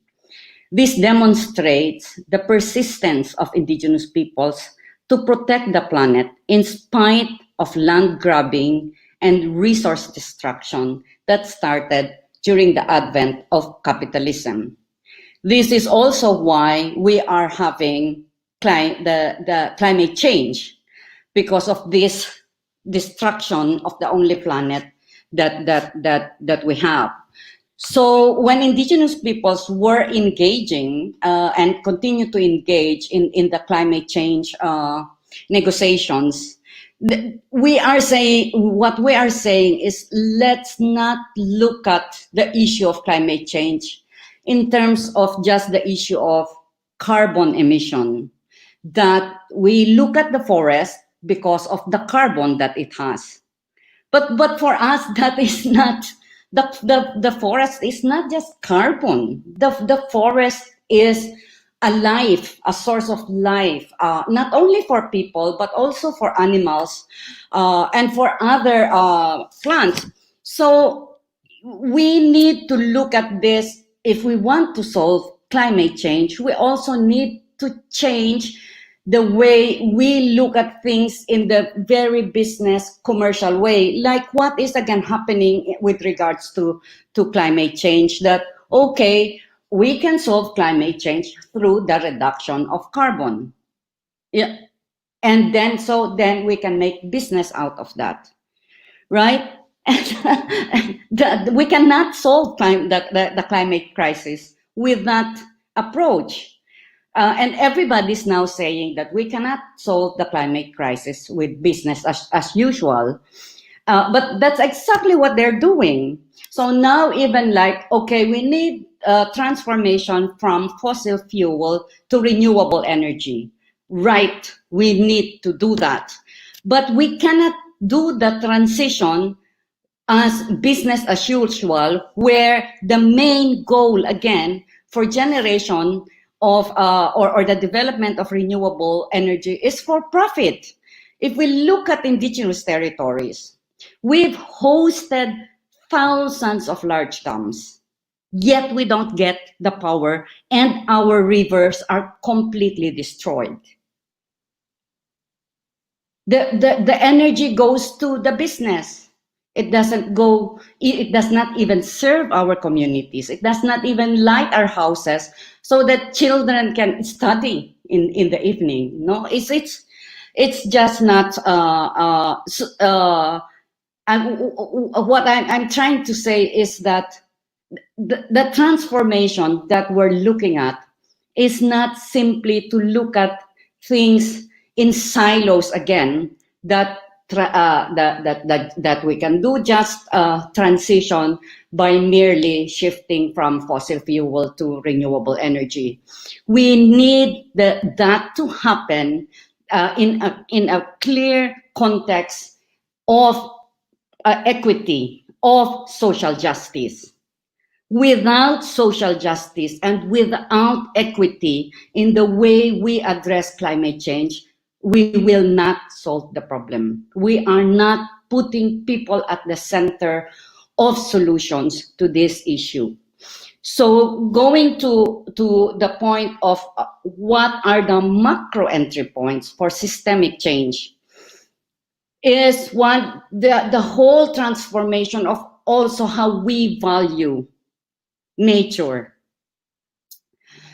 This demonstrates the persistence of indigenous peoples to protect the planet in spite of land grabbing and resource destruction that started during the advent of capitalism. This is also why we are having the climate change, because of this destruction of the only planet that we have. So when indigenous peoples were engaging and continue to engage in the climate change negotiations, what we are saying is, let's not look at the issue of climate change in terms of just the issue of carbon emission, that we look at the forest because of the carbon that it has. But for us, that is not, the forest is not just carbon. The forest is a life, a source of life, not only for people, but also for animals and for other plants. So we need to look at this. If we want to solve climate change, we also need to change the way we look at things in the very business commercial way, like what is again happening with regards to climate change, that, okay, we can solve climate change through the reduction of carbon. Yeah. And then we can make business out of that, right? We cannot solve the climate crisis with that approach. And everybody's now saying that we cannot solve the climate crisis with business as usual. But that's exactly what they're doing. So now even like, okay, we need transformation from fossil fuel to renewable energy. Right, we need to do that. But we cannot do the transition as business as usual, where the main goal again for generation of or the development of renewable energy is for profit. If we look at indigenous territories, we've hosted thousands of large dams yet we don't get the power, and our rivers are completely destroyed. The energy goes to the business. It doesn't go, it does not even serve our communities. It does not even light our houses so that children can study in the evening. No, it's just not, and what I'm trying to say is that the transformation that we're looking at is not simply to look at things in silos again, that we can do just transition by merely shifting from fossil fuel to renewable energy. We need that to happen in a clear context of equity, of social justice. Without social justice and without equity in the way we address climate change, we will not solve the problem. We are not putting people at the center of solutions to this issue. So going to the point of what are the macro entry points for systemic change is one, the whole transformation of also how we value nature.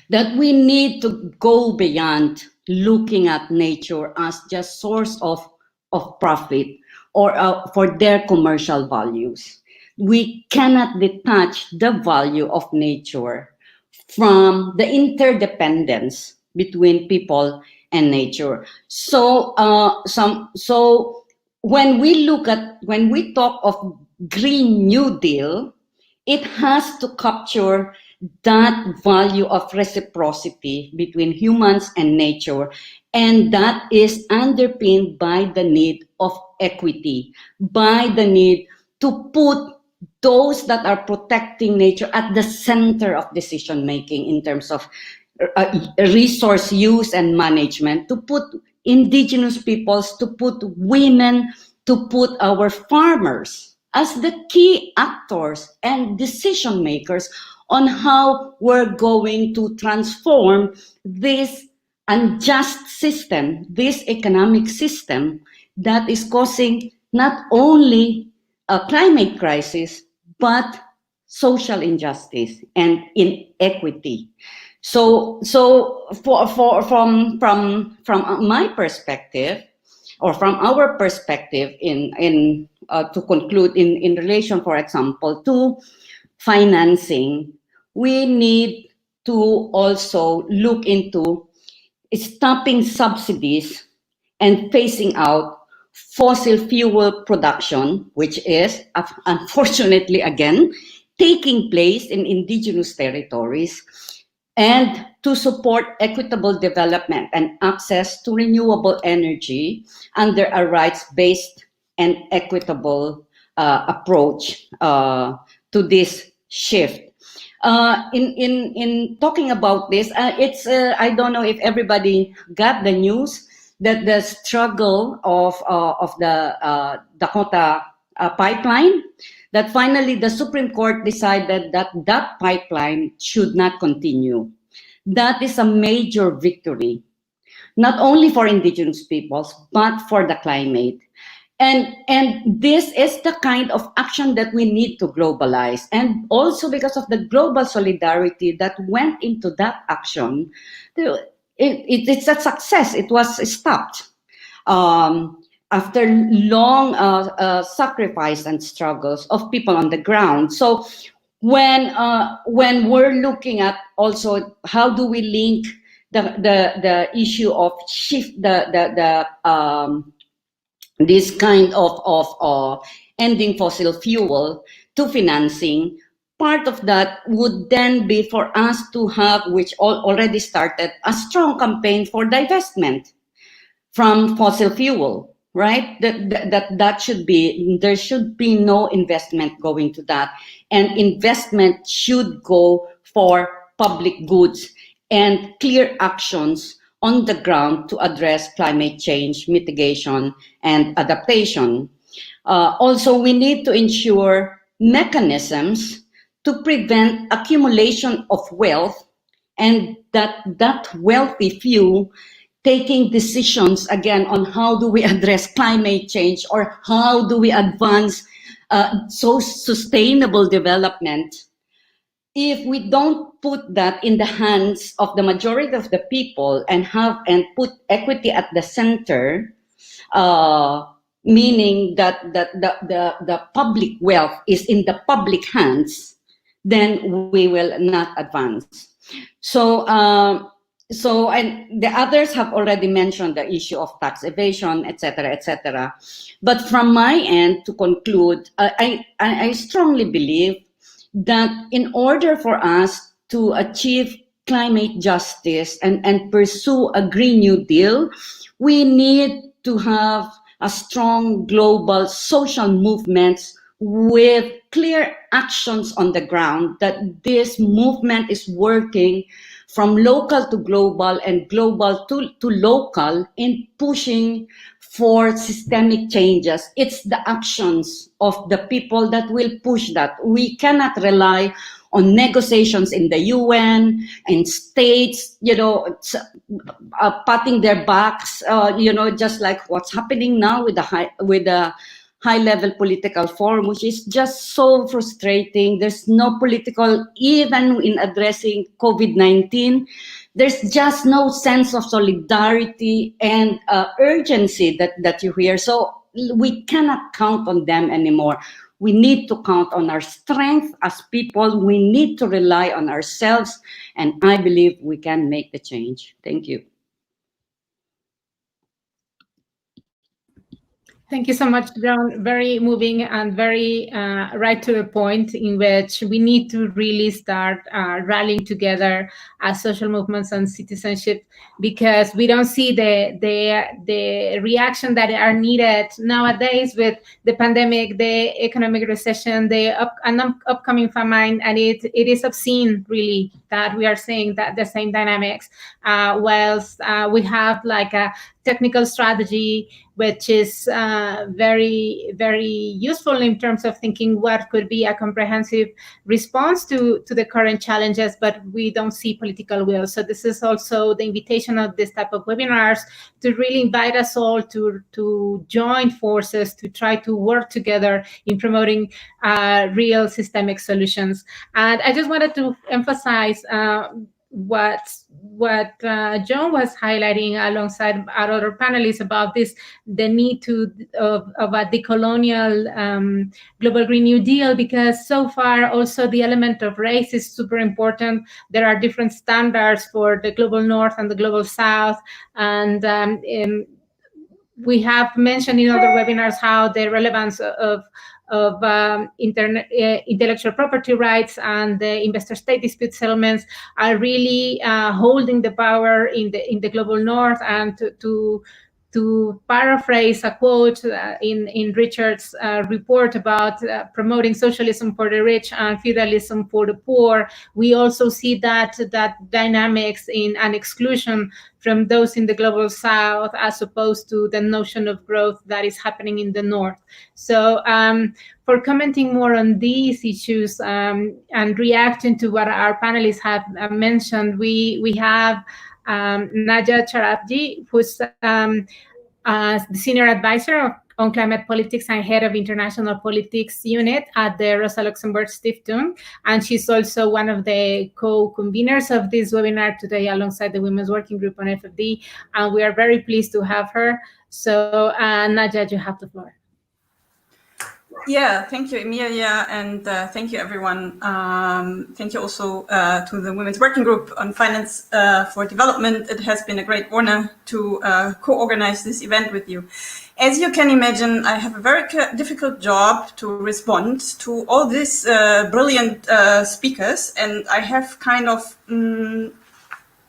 That we need to go beyond looking at nature as just source of profit or for their commercial values. We cannot detach the value of nature from the interdependence between people and nature. So when we talk of Green New Deal, it has to capture that value of reciprocity between humans and nature, and that is underpinned by the need of equity, by the need to put those that are protecting nature at the center of decision making in terms of resource use and management, to put indigenous peoples, to put women, to put our farmers as the key actors and decision makers on how we're going to transform this unjust system, this economic system that is causing not only a climate crisis, but social injustice and inequity. So from my perspective, or from our perspective, to conclude, in relation, for example, to financing, we need to also look into stopping subsidies and phasing out fossil fuel production, which is unfortunately again taking place in indigenous territories, and to support equitable development and access to renewable energy under a rights-based and equitable approach to this shift. In talking about this, it's I don't know if everybody got the news that the struggle of the Dakota pipeline, that finally the Supreme Court decided that that pipeline should not continue. That is a major victory, not only for indigenous peoples, but for the climate. And this is the kind of action that we need to globalize. And also because of the global solidarity that went into that action, it's a success. It was stopped after long sacrifice and struggles of people on the ground. So when we're looking at also how do we link the issue of shift this kind of ending fossil fuel to financing, part of that would then be for us to have, which already started, a strong campaign for divestment from fossil fuel, right? That should be, there should be no investment going to that. And investment should go for public goods and clear actions on the ground to address climate change, mitigation, and adaptation. Also, we need to ensure mechanisms to prevent accumulation of wealth, and that wealthy few taking decisions again on how do we address climate change or how do we advance sustainable development. If we don't put that in the hands of the majority of the people and put equity at the center, meaning that the public wealth is in the public hands, then we will not advance. So and the others have already mentioned the issue of tax evasion, etc., etc. But from my end, to conclude, I strongly believe that in order for us to achieve climate justice and pursue a Green New Deal, we need to have a strong global social movements with clear actions on the ground, that this movement is working from local to global and global to local in pushing for systemic changes. It's the actions of the people that will push that. We cannot rely on negotiations in the UN and states, patting their backs, just like what's happening now with the high-level political forum, which is just so frustrating. There's no political, even in addressing COVID-19, there's just no sense of solidarity and urgency that you hear. So we cannot count on them anymore. We need to count on our strength as people. We need to rely on ourselves, and I believe we can make the change. Thank you. Thank you so much, Joan. Very moving and very right to the point, in which we need to really start rallying together as social movements and citizenship, because we don't see the reaction that are needed nowadays with the pandemic, the economic recession, the upcoming famine, and it is obscene, really, that we are seeing that the same dynamics, whilst we have like a technical strategy, which is very, very useful in terms of thinking what could be a comprehensive response to the current challenges, but we don't see political will. So this is also the invitation of this type of webinars, to really invite us all to join forces, to try to work together in promoting real systemic solutions. And I just wanted to emphasize what Joan was highlighting alongside our other panelists about the need of a decolonial global Green New Deal, because so far also the element of race is super important. There are different standards for the global North and the global South, and we have mentioned in other webinars how the relevance of intellectual property rights and the investor-state dispute settlements are really holding the power in the global North. And to paraphrase a quote in Richard's report about promoting socialism for the rich and feudalism for the poor, we also see that dynamics in an exclusion from those in the global South, as opposed to the notion of growth that is happening in the North. So for commenting more on these issues and reacting to what our panelists have mentioned, we have Nadja Charaby, who's the Senior Advisor on Climate Politics and Head of International Politics Unit at the Rosa Luxemburg Stiftung. And she's also one of the co-conveners of this webinar today, alongside the Women's Working Group on FFD. And we are very pleased to have her. So Nadja, you have the floor. Yeah, thank you, Emilia, and thank you, everyone. Thank you also to the Women's Working Group on Finance for Development. It has been a great honor to co-organize this event with you. As you can imagine, I have a very difficult job to respond to all these brilliant speakers, and I have kind of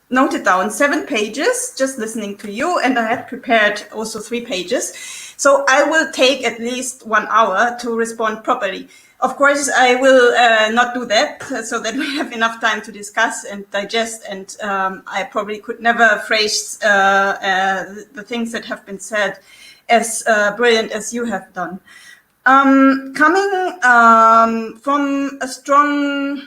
noted down 7 pages just listening to you, and I had prepared also 3 pages. So I will take at least 1 hour to respond properly. Of course, I will not do that, so that we have enough time to discuss and digest, and I probably could never phrase the things that have been said as brilliant as you have done. Coming from a strong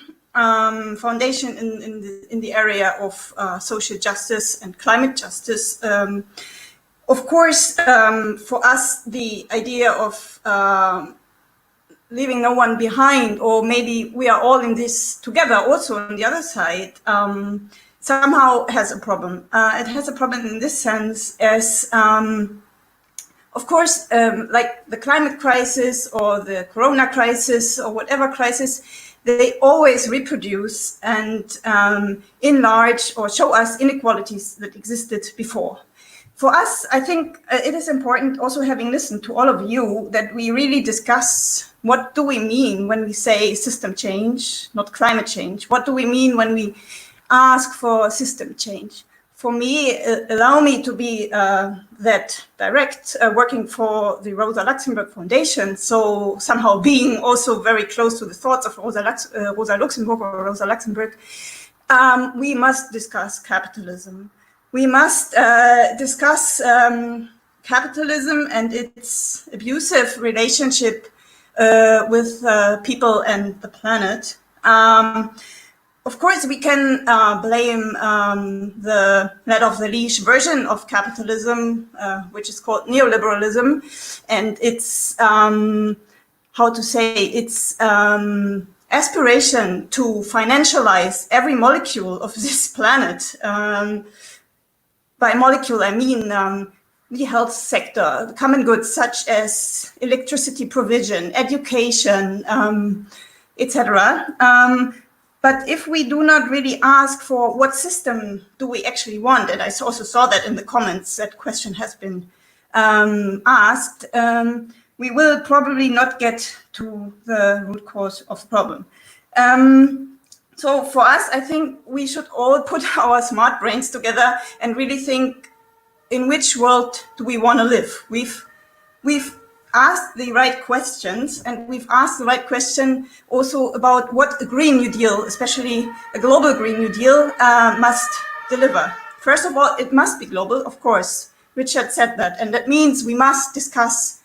foundation in the area of social justice and climate justice, of course, for us, the idea of leaving no one behind, or maybe we are all in this together also on the other side, somehow has a problem. It has a problem in this sense as, of course, like the climate crisis or the corona crisis or whatever crisis, they always reproduce and enlarge or show us inequalities that existed before. For us, I think it is important, also having listened to all of you, that we really discuss what do we mean when we say system change, not climate change. What do we mean when we ask for system change? For me, allow me to be that direct, working for the Rosa Luxemburg Foundation, so somehow being also very close to the thoughts of Rosa Luxemburg or Rosa Luxemburg, we must discuss capitalism. We must discuss capitalism and its abusive relationship with people and the planet. Of course, we can blame the let off the leash version of capitalism, which is called neoliberalism, and its how to say, its aspiration to financialize every molecule of this planet. By molecule, I mean the health sector, the common goods such as electricity provision, education, etc. But if we do not really ask for what system do we actually want, and I also saw that in the comments, that question has been asked, we will probably not get to the root cause of the problem. So for us, I think we should all put our smart brains together and really think, in which world do we want to live? We've asked the right questions, and we've asked the right question also about what a Green New Deal, especially a global Green New Deal, must deliver. First of all, it must be global, of course. Richard said that, and that means we must discuss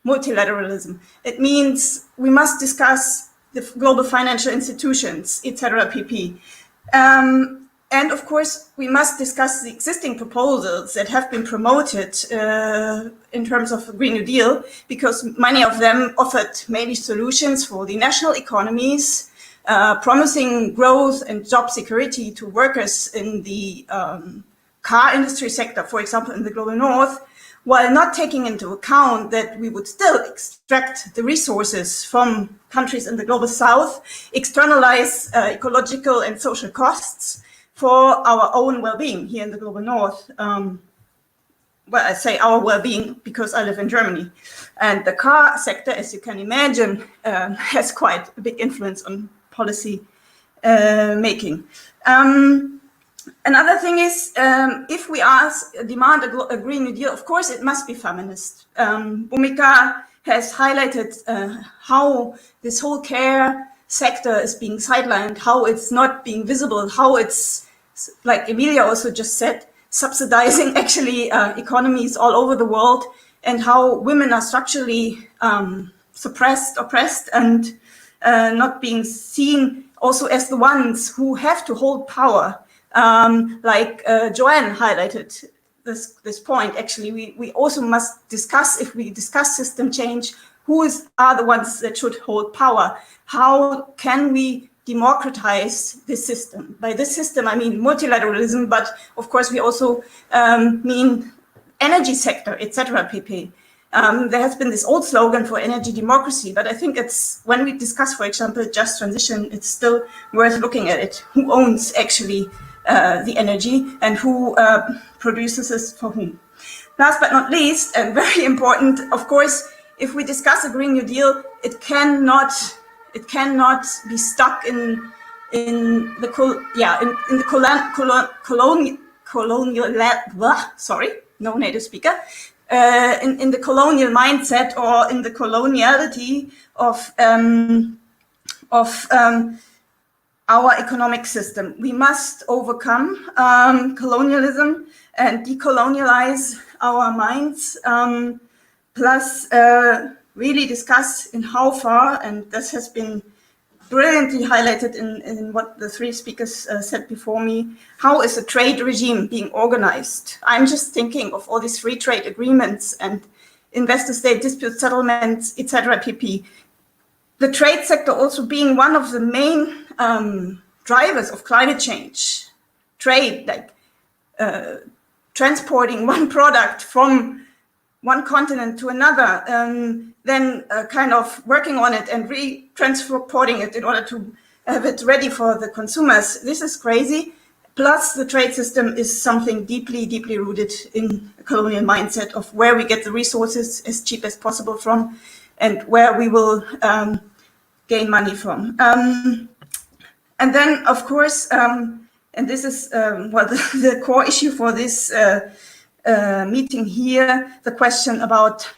multilateralism. It means we must discuss the global financial institutions, etc. pp. And of course, we must discuss the existing proposals that have been promoted in terms of a Green New Deal, because many of them offered mainly solutions for the national economies, promising growth and job security to workers in the car industry sector, for example, in the global north, while not taking into account that we would still extract the resources from countries in the global south, externalize ecological and social costs for our own well-being here in the global north. Well, I say our well-being because I live in Germany. And the car sector, as you can imagine, has quite a big influence on policy making. Another thing is, if we demand a Green New Deal, of course it must be feminist. Bhumika has highlighted how this whole care sector is being sidelined, how it's not being visible, how it's, like Emilia also just said, subsidizing actually economies all over the world, and how women are structurally suppressed, oppressed, and not being seen also as the ones who have to hold power. Like Joan highlighted this point, actually, we also must discuss, if we discuss system change, who are the ones that should hold power? How can we democratize this system? By this system, I mean multilateralism, but of course we also mean energy sector, etc. pp. There has been this old slogan for energy democracy, but I think it's, when we discuss, for example, just transition, it's still worth looking at it. Who owns actually the energy, and who produces this for whom? Last but not least, and very important, of course, if we discuss a Green New Deal, it cannot be stuck in the colonial mindset, or in the coloniality of our economic system. We must overcome colonialism and decolonialize our minds. Plus, really discuss in how far, and this has been brilliantly highlighted in what the three speakers said before me, how is a trade regime being organized? I'm just thinking of all these free trade agreements and investor-state dispute settlements, etc. pp. The trade sector also being one of the main drivers of climate change. Trade, like transporting one product from one continent to another, then kind of working on it and re-transporting it in order to have it ready for the consumers. This is crazy. Plus, the trade system is something deeply, deeply rooted in a colonial mindset of where we get the resources as cheap as possible from and where we will gain money from. And then, of course, and this is the core issue for this meeting here, the question about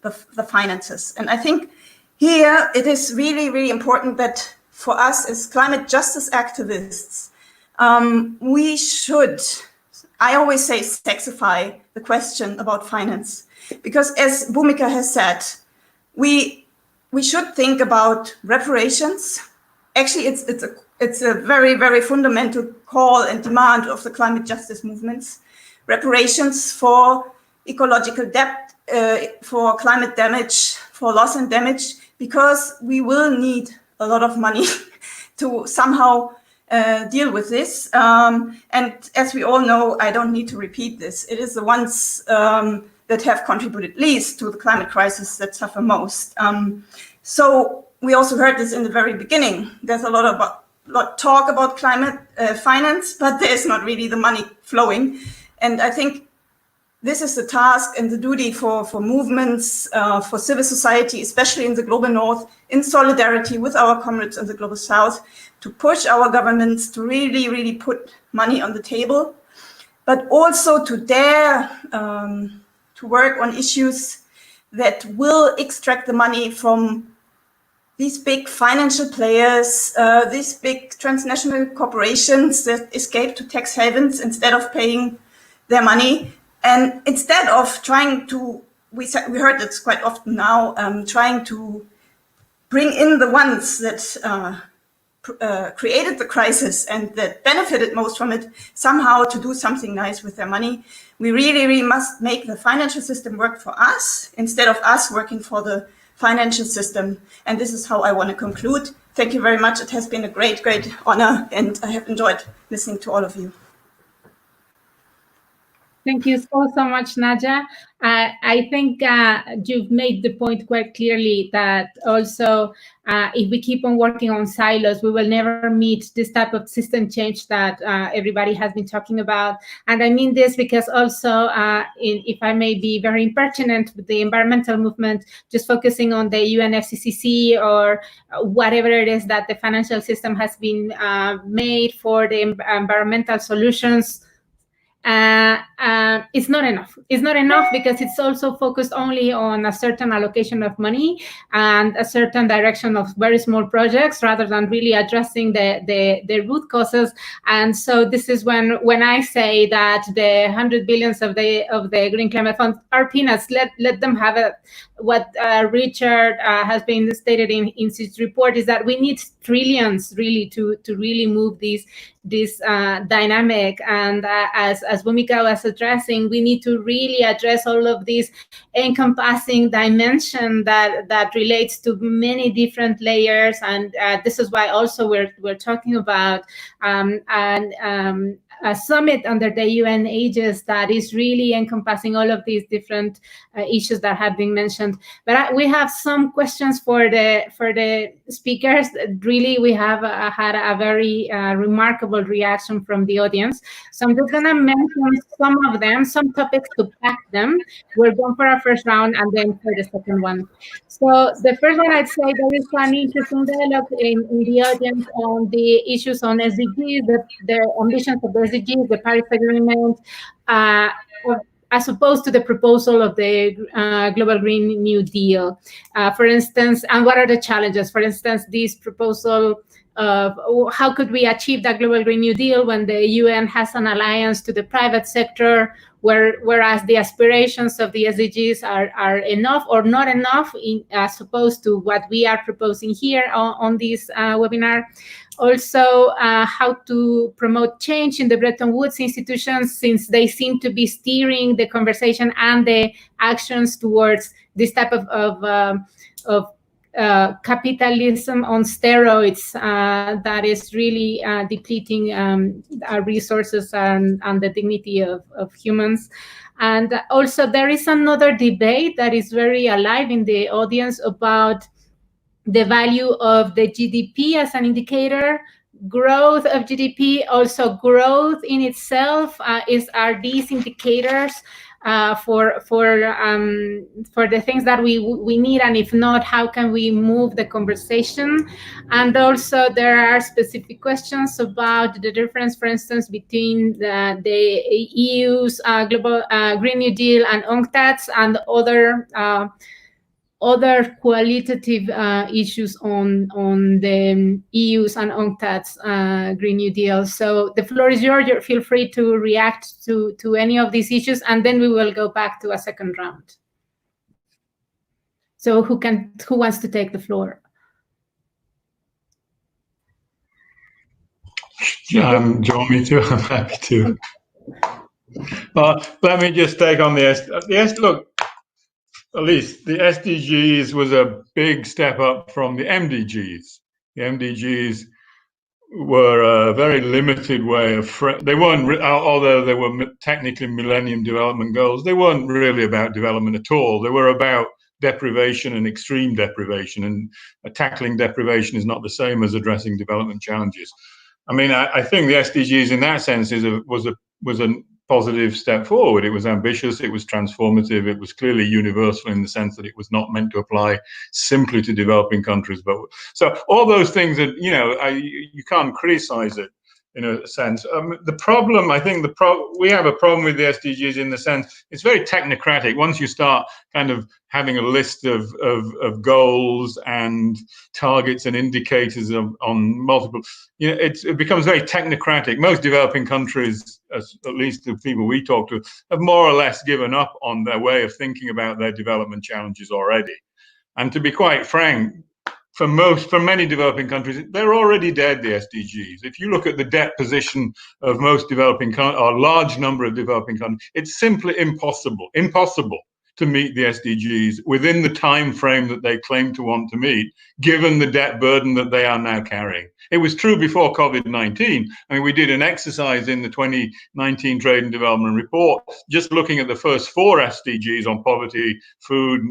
the finances. And I think here it is really, really important that for us as climate justice activists, we should, I always say, sexify the question about finance. Because as Bhumika has said, we should think about reparations. Actually, it's a very, very fundamental call and demand of the climate justice movements. Reparations for ecological debt, for climate damage, for loss and damage, because we will need a lot of money to somehow deal with this. And as we all know, I don't need to repeat this. It is the ones that have contributed least to the climate crisis that suffer most. So we also heard this in the very beginning. There's a lot of talk about climate finance, but there's not really the money flowing. And I think this is the task and the duty for movements, for civil society, especially in the global north, in solidarity with our comrades in the global south, to push our governments to really, really put money on the table, but also to dare to work on issues that will extract the money from these big financial players, these big transnational corporations that escape to tax havens instead of paying their money. And instead of trying to, we heard this quite often now, trying to bring in the ones that created the crisis and that benefited most from it, somehow to do something nice with their money. We really, really must make the financial system work for us instead of us working for the financial system. And this is how I want to conclude. Thank you very much. It has been a great, great honor, and I have enjoyed listening to all of you. Thank you so much, Nadja. I think you've made the point quite clearly that also if we keep on working on silos, we will never meet this type of system change that everybody has been talking about. And I mean this because also, if I may be very impertinent with the environmental movement, just focusing on the UNFCCC or whatever it is that the financial system has been made for the environmental solutions, it's not enough. It's not enough because it's also focused only on a certain allocation of money and a certain direction of very small projects rather than really addressing the root causes. And so this is when I say that the 100 billions of the Green Climate Fund are peanuts. Let them have it. What Richard has been stated in his report is that we need trillions really to really move this dynamic. And as Bhumika was addressing, we need to really address all of these encompassing dimension that relates to many different layers. And this is why also we're talking about a summit under the UN aegis that is really encompassing all of these different issues that have been mentioned. But we have some questions for the speakers. Really, we have had a very remarkable reaction from the audience. So I'm just going to mention some of them, some topics to pack them. We're going for our first round and then for the second one. So the first one, I'd say there is an interesting dialogue in the audience on the issues on SDGs, the ambitions of the SDGs, the Paris Agreement, as opposed to the proposal of the Global Green New Deal. For instance, and what are the challenges? For instance, this proposal how could we achieve that global Green New Deal when the UN has an alliance to the private sector, whereas the aspirations of the SDGs are enough or not enough as opposed to what we are proposing here on this webinar. Also, how to promote change in the Bretton Woods institutions, since they seem to be steering the conversation and the actions towards this type of capitalism on steroids that is really depleting our resources and the dignity of humans. And also there is another debate that is very alive in the audience about the value of the GDP as an indicator, growth of GDP, also growth in itself are these indicators for the things that we need, and if not, how can we move the conversation? And also there are specific questions about the difference, for instance, between the EU's global Green New Deal and UNCTAD's and other qualitative issues on the EU's and UNCTAD's Green New Deal. So the floor is yours. Feel free to react to any of these issues, and then we will go back to a second round. So who wants to take the floor? Do you want me to? I'm happy to. Let me just take on the look. At least the SDGs was a big step up from the MDGs. The MDGs were a very limited way of, they weren't, although they were technically Millennium Development Goals, they weren't really about development at all. They were about deprivation and extreme deprivation, and tackling deprivation is not the same as addressing development challenges. I mean, I think the SDGs in that sense was a positive step forward. It was ambitious, it was transformative, it was clearly universal in the sense that it was not meant to apply simply to developing countries. But so all those things that, you know, you can't criticize it in a sense. The problem, I think we have a problem with the SDGs in the sense it's very technocratic. Once you start kind of having a list of goals and targets and indicators on multiple, you know, it becomes very technocratic. Most developing countries, at least the people we talk to, have more or less given up on their way of thinking about their development challenges already. And to be quite frank, for many developing countries, they're already dead, the SDGs. If you look at the debt position of most developing countries, or a large number of developing countries, it's simply impossible to meet the SDGs within the time frame that they claim to want to meet, given the debt burden that they are now carrying. It was true before COVID-19. I mean, we did an exercise in the 2019 Trade and Development Report, just looking at the first 4 SDGs on poverty, food,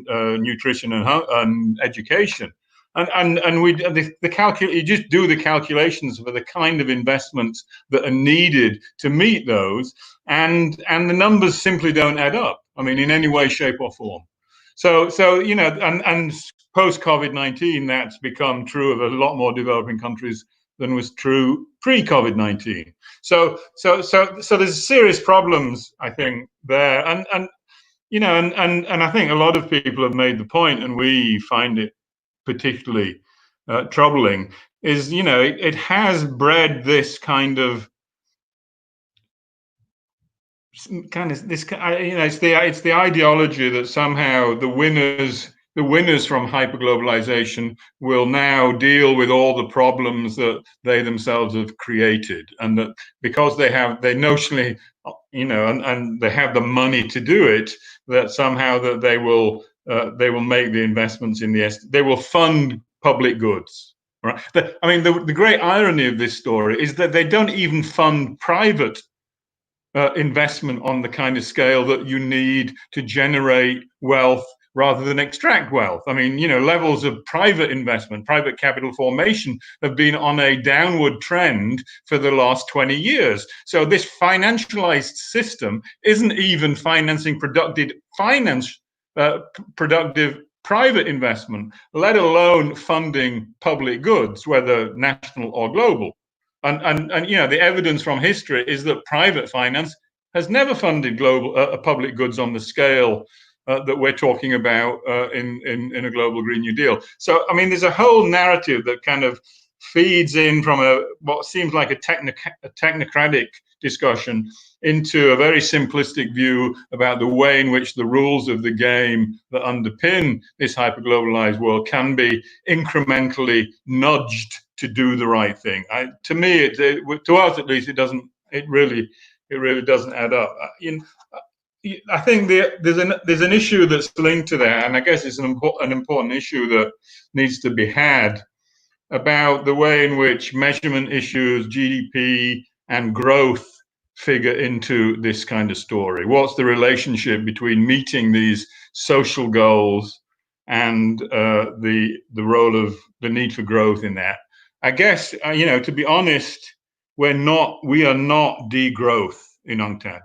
nutrition, and education. And we you just do the calculations for the kind of investments that are needed to meet those, and the numbers simply don't add up. I mean, in any way, shape, or form. So you know, and post COVID-19, that's become true of a lot more developing countries than was true pre-COVID-19. So there's serious problems, I think, there, and you know, and I think a lot of people have made the point, and we find it particularly troubling, is, you know, it has bred this kind of this, you know, it's the ideology that somehow the winners from hyperglobalization will now deal with all the problems that they themselves have created, and that because they notionally, you know, and they have the money to do it, that somehow that they will make the investments in they will fund public goods, right? I mean, the great irony of this story is that they don't even fund private investment on the kind of scale that you need to generate wealth rather than extract wealth. I mean, you know, levels of private investment, private capital formation have been on a downward trend for the last 20 years. So this financialized system isn't even financing productive private investment, let alone funding public goods, whether national or global. And you know, the evidence from history is that private finance has never funded global public goods on the scale that we're talking about in a global Green New Deal. So, I mean, there's a whole narrative that kind of feeds in from what seems like a technocratic discussion into a very simplistic view about the way in which the rules of the game that underpin this hyperglobalized world can be incrementally nudged to do the right thing. To me, to us at least, it really doesn't add up. I think there's an issue that's linked to that, and I guess it's an important issue that needs to be had about the way in which measurement issues, GDP, and growth figure into this kind of story. What's the relationship between meeting these social goals and the role of the need for growth in that? I guess, to be honest, we are not degrowth in UNCTAD.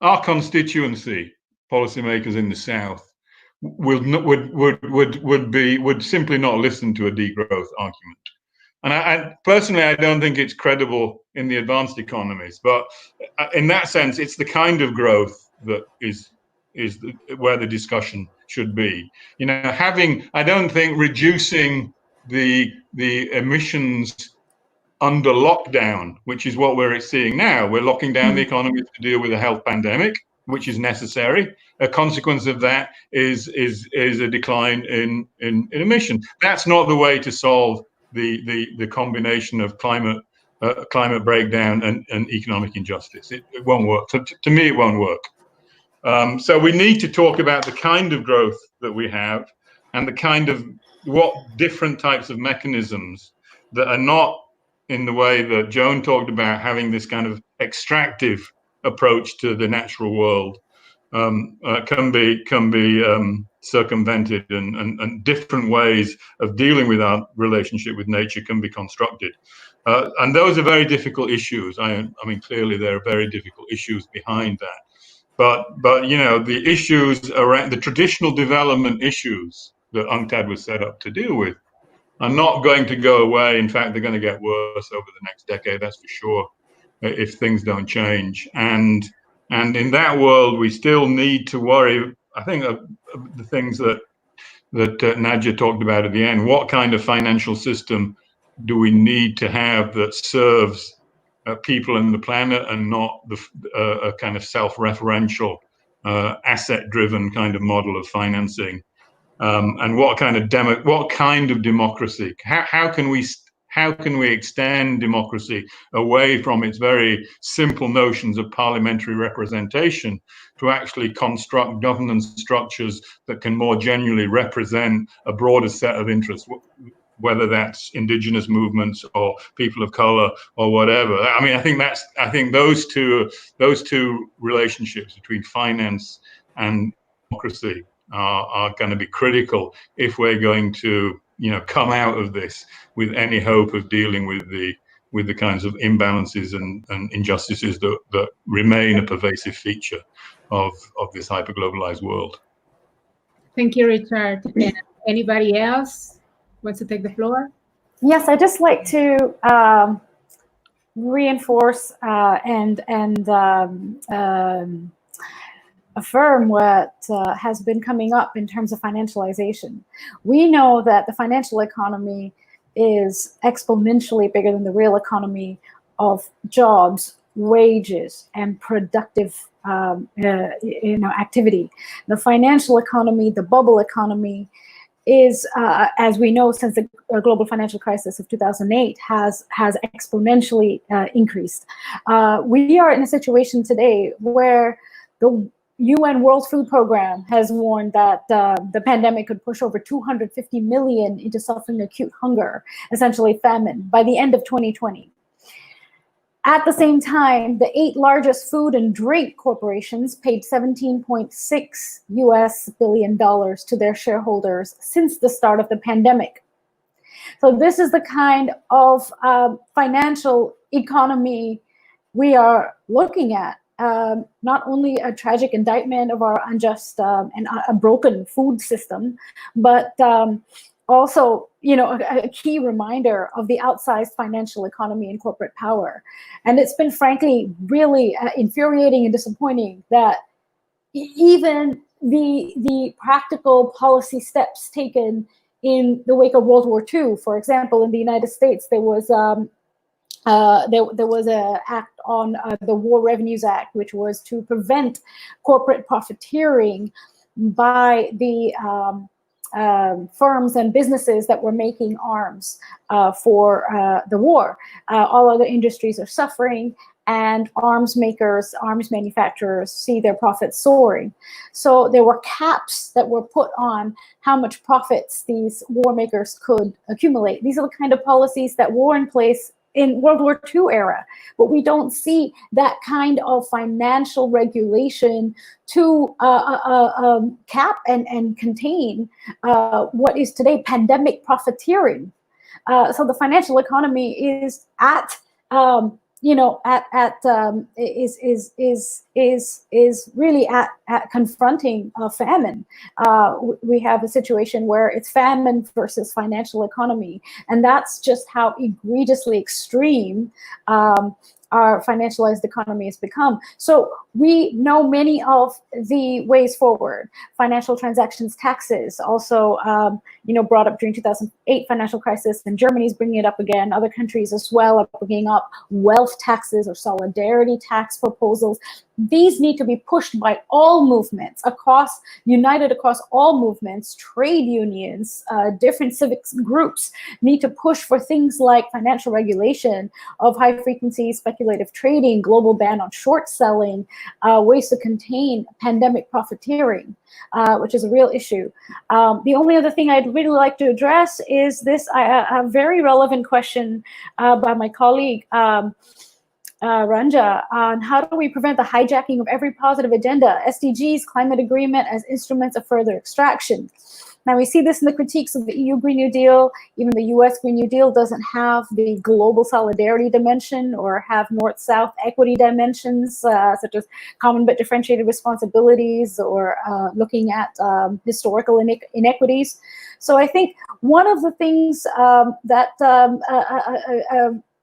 Our constituency, policymakers in the South, would simply not listen to a degrowth argument. And I personally, I don't think it's credible in the advanced economies. But in that sense, it's the kind of growth that is where the discussion should be. I don't think reducing the emissions under lockdown, which is what we're seeing now. We're locking down the economy to deal with a health pandemic, which is necessary. A consequence of that is a decline in emissions. That's not the way to solve the combination of climate breakdown and economic injustice. It won't work. So to me, it won't work. So we need to talk about the kind of growth that we have and the kind of what different types of mechanisms that are not in the way that Joan talked about, having this kind of extractive approach to the natural world, can be circumvented, and different ways of dealing with our relationship with nature can be constructed. And those are very difficult issues. I mean, clearly there are very difficult issues behind that. But the issues around the traditional development issues that UNCTAD was set up to deal with are not going to go away. In fact, they're going to get worse over the next decade, that's for sure, if things don't change. And in that world, we still need to worry. I think the things that Nadja talked about at the end, what kind of financial system do we need to have that serves people and the planet, and not a kind of self-referential, asset-driven kind of model of financing? And what kind of democracy? How can we extend democracy away from its very simple notions of parliamentary representation to actually construct governance structures that can more genuinely represent a broader set of interests, whether that's indigenous movements or people of color or whatever? I mean, I think those two relationships between finance and democracy are going to be critical if we're going to come out of this with any hope of dealing with the kinds of imbalances and injustices that remain a pervasive feature of this hyperglobalized world. Thank you, Richard. And anybody else wants to take the floor? Yes, I'd just like to reinforce and affirm what has been coming up in terms of financialization. We know that the financial economy is exponentially bigger than the real economy of jobs, wages, and productive activity. The financial economy, the bubble economy, is, as we know, since the global financial crisis of 2008, has exponentially increased. We are in a situation today where the UN World Food Program has warned that the pandemic could push over 250 million into suffering acute hunger, essentially famine, by the end of 2020. At the same time, the 8 largest food and drink corporations paid $17.6 billion to their shareholders since the start of the pandemic. So this is the kind of financial economy we are looking at. Not only a tragic indictment of our unjust and a broken food system, but also, a key reminder of the outsized financial economy and corporate power. And it's been, frankly, really infuriating and disappointing that even the practical policy steps taken in the wake of World War II. For example, in the United States, there was an act on the War Revenues Act, which was to prevent corporate profiteering by the firms and businesses that were making arms for the war. All other industries are suffering, and arms makers, arms manufacturers see their profits soaring. So there were caps that were put on how much profits these war makers could accumulate. These are the kind of policies that were in place in World War II era, but we don't see that kind of financial regulation to cap and contain what is today pandemic profiteering. So the financial economy is at is really at confronting famine. We have a situation where it's famine versus financial economy, and that's just how egregiously extreme our financialized economy has become. So we know many of the ways forward. Financial transactions taxes, also brought up during 2008 financial crisis, and Germany's bringing it up again. Other countries as well are bringing up wealth taxes or solidarity tax proposals. These need to be pushed by all movements, united across all movements. Trade unions, different civic groups need to push for things like financial regulation of high-frequency speculative trading, global ban on short selling, ways to contain pandemic profiteering, which is a real issue. The only other thing I'd really like to address is this a very relevant question by my colleague, Ranja, on how do we prevent the hijacking of every positive agenda, SDGs, climate agreement, as instruments of further extraction. Now, we see this in the critiques of the EU Green New Deal. Even the US Green New Deal doesn't have the global solidarity dimension or have North-South equity dimensions, such as common but differentiated responsibilities, or looking at historical inequities. So I think one of the things that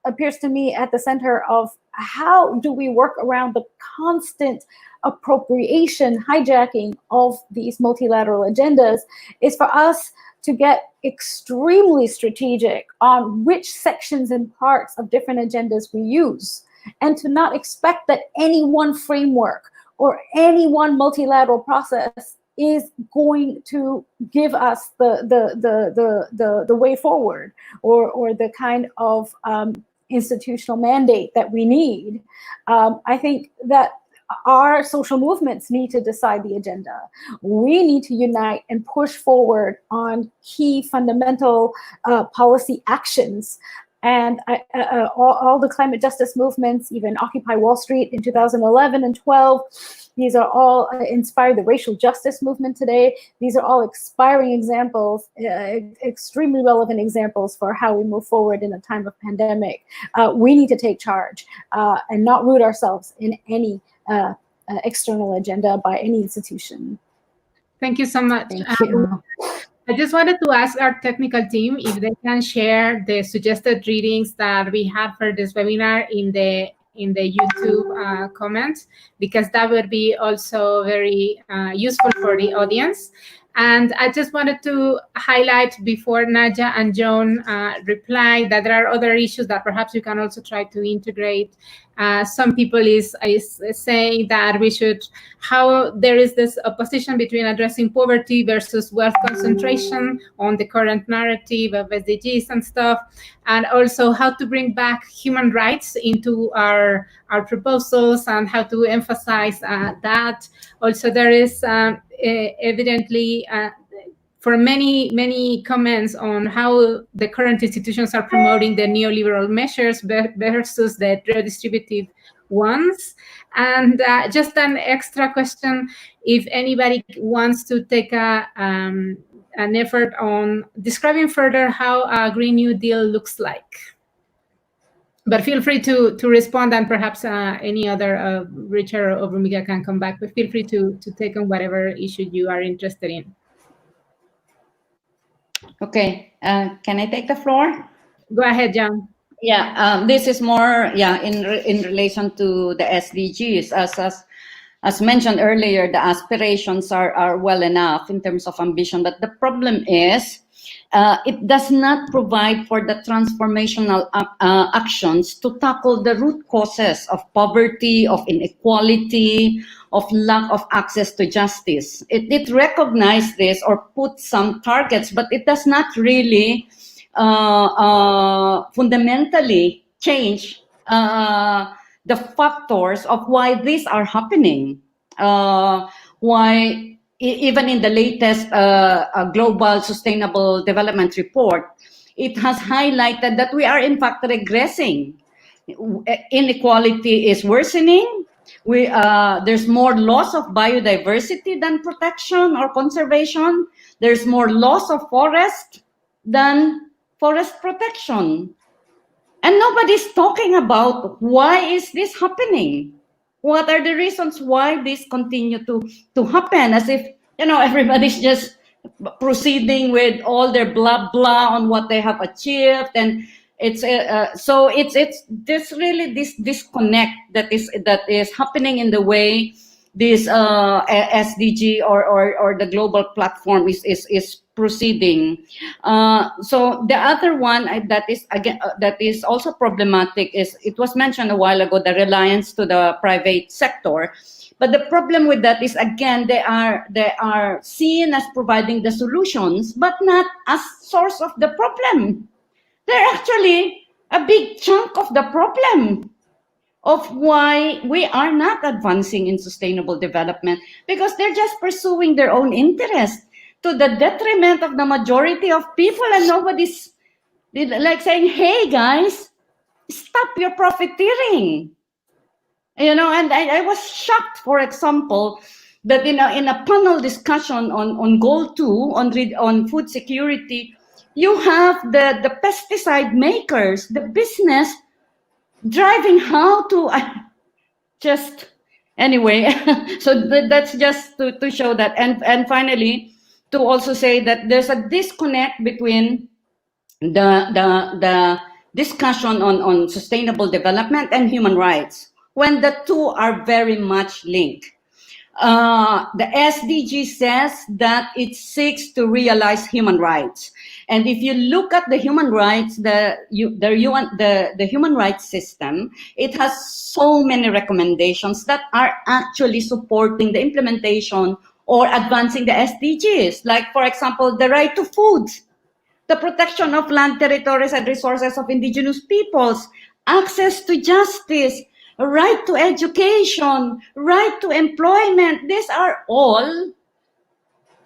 appears to me at the center of how do we work around the constant appropriation, hijacking of these multilateral agendas is for us to get extremely strategic on which sections and parts of different agendas we use, and to not expect that any one framework or any one multilateral process is going to give us the way forward, or the kind of institutional mandate that we need. I think that our social movements need to decide the agenda. We need to unite and push forward on key fundamental policy actions. And all the climate justice movements, even Occupy Wall Street in 2011 and 12, these are all inspired the racial justice movement today. These are all expiring examples, extremely relevant examples for how we move forward in a time of pandemic. We need to take charge and not root ourselves in any external agenda by any institution. Thank you so much. Thank you. I just wanted to ask our technical team if they can share the suggested readings that we had for this webinar in the YouTube comments, because that would be also very useful for the audience. And I just wanted to highlight, before Nadja and Joan reply, that there are other issues that perhaps you can also try to integrate. Some people is saying that we should, how there is this opposition between addressing poverty versus wealth concentration on the current narrative of SDGs and stuff, and also how to bring back human rights into our proposals and how to emphasize that. Also, there is evidently for many comments on how the current institutions are promoting the neoliberal measures versus the redistributive ones. And just an extra question, if anybody wants to take an effort on describing further how a Green New Deal looks like. But feel free to respond, and perhaps any other, Richard or Bhumika can come back, but feel free to take on whatever issue you are interested in. Okay, can I take the floor? Go ahead, Joan. Yeah, this is more, in relation to the SDGs. As mentioned earlier, the aspirations are well enough in terms of ambition, but the problem is it does not provide for the transformational actions to tackle the root causes of poverty, of inequality, of lack of access to justice. It recognizes this or puts some targets, but it does not really fundamentally change the factors of why these are happening. Why even in the latest Global Sustainable Development Report, it has highlighted that we are in fact regressing. Inequality is worsening. There's more loss of biodiversity than protection or conservation. There's more loss of forest than forest protection. And nobody's talking about why is this happening? What are the reasons why this continue to happen? As if, everybody's just proceeding with all their blah blah on what they have achieved, and it's this disconnect that is happening in the way this SDG or the global platform is proceeding. So the other one that is also problematic is, it was mentioned a while ago, the reliance to the private sector. But the problem with that is, again, they are seen as providing the solutions, but not as source of the problem. They're actually a big chunk of the problem of why we are not advancing in sustainable development, because they're just pursuing their own interest to the detriment of the majority of people, and nobody's like saying, hey guys, stop your profiteering. And I was shocked, for example, that in a panel discussion on goal 2 on food security, you have the pesticide makers, the business, driving how to just anyway. So that's just to show that, and finally to also say that there's a disconnect between the discussion on sustainable development and human rights, when the two are very much linked. The SDG says that it seeks to realize human rights. And if you look at the human rights, the human rights system, it has so many recommendations that are actually supporting the implementation or advancing the SDGs. Like, for example, the right to food, the protection of land, territories, and resources of indigenous peoples, access to justice, right to education, right to employment. These are all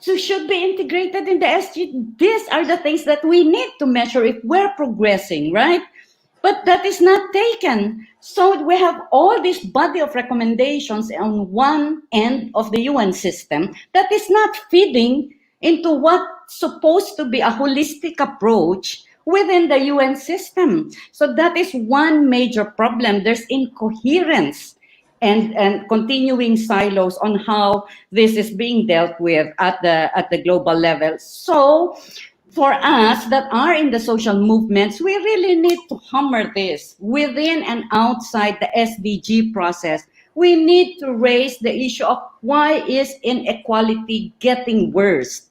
should be integrated in the SDG. These are the things that we need to measure if we're progressing, right? But that is not taken. So we have all this body of recommendations on one end of the UN system that is not feeding into what's supposed to be a holistic approach within the UN system. So that is one major problem. There's incoherence and continuing silos on how this is being dealt with at the global level. So for us that are in the social movements, we really need to hammer this within and outside the SDG process. We need to raise the issue of why is inequality getting worse?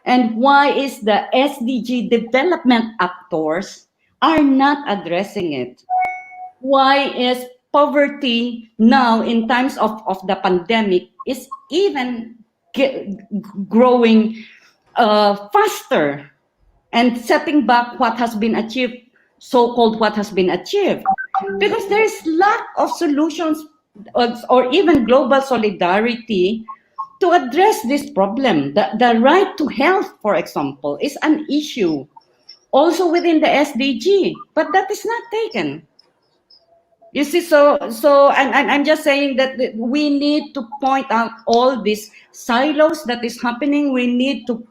And why is the SDG development actors are not addressing it? Why is poverty now in times of the pandemic is even growing faster and setting back what has been achieved, so-called what has been achieved? Because there is lack of solutions or even global solidarity to address this problem. The right to health, for example, is an issue also within the SDG, but that is not taken. You see, so I'm just saying that we need to point out all these silos that is happening. We need to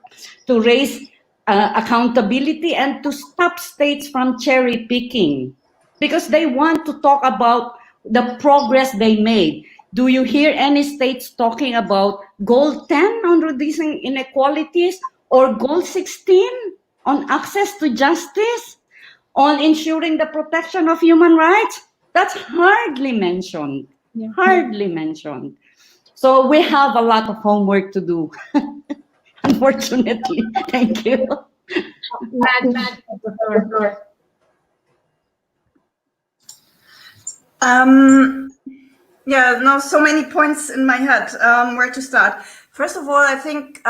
raise accountability and to stop states from cherry picking, because they want to talk about the progress they made. Do you hear any states talking about goal 10 on reducing inequalities, or goal 16 on access to justice, on ensuring the protection of human rights? That's hardly mentioned, hardly mentioned. So we have a lot of homework to do, unfortunately. Thank you. Yeah, no, so many points in my head. Where to start? First of all, I think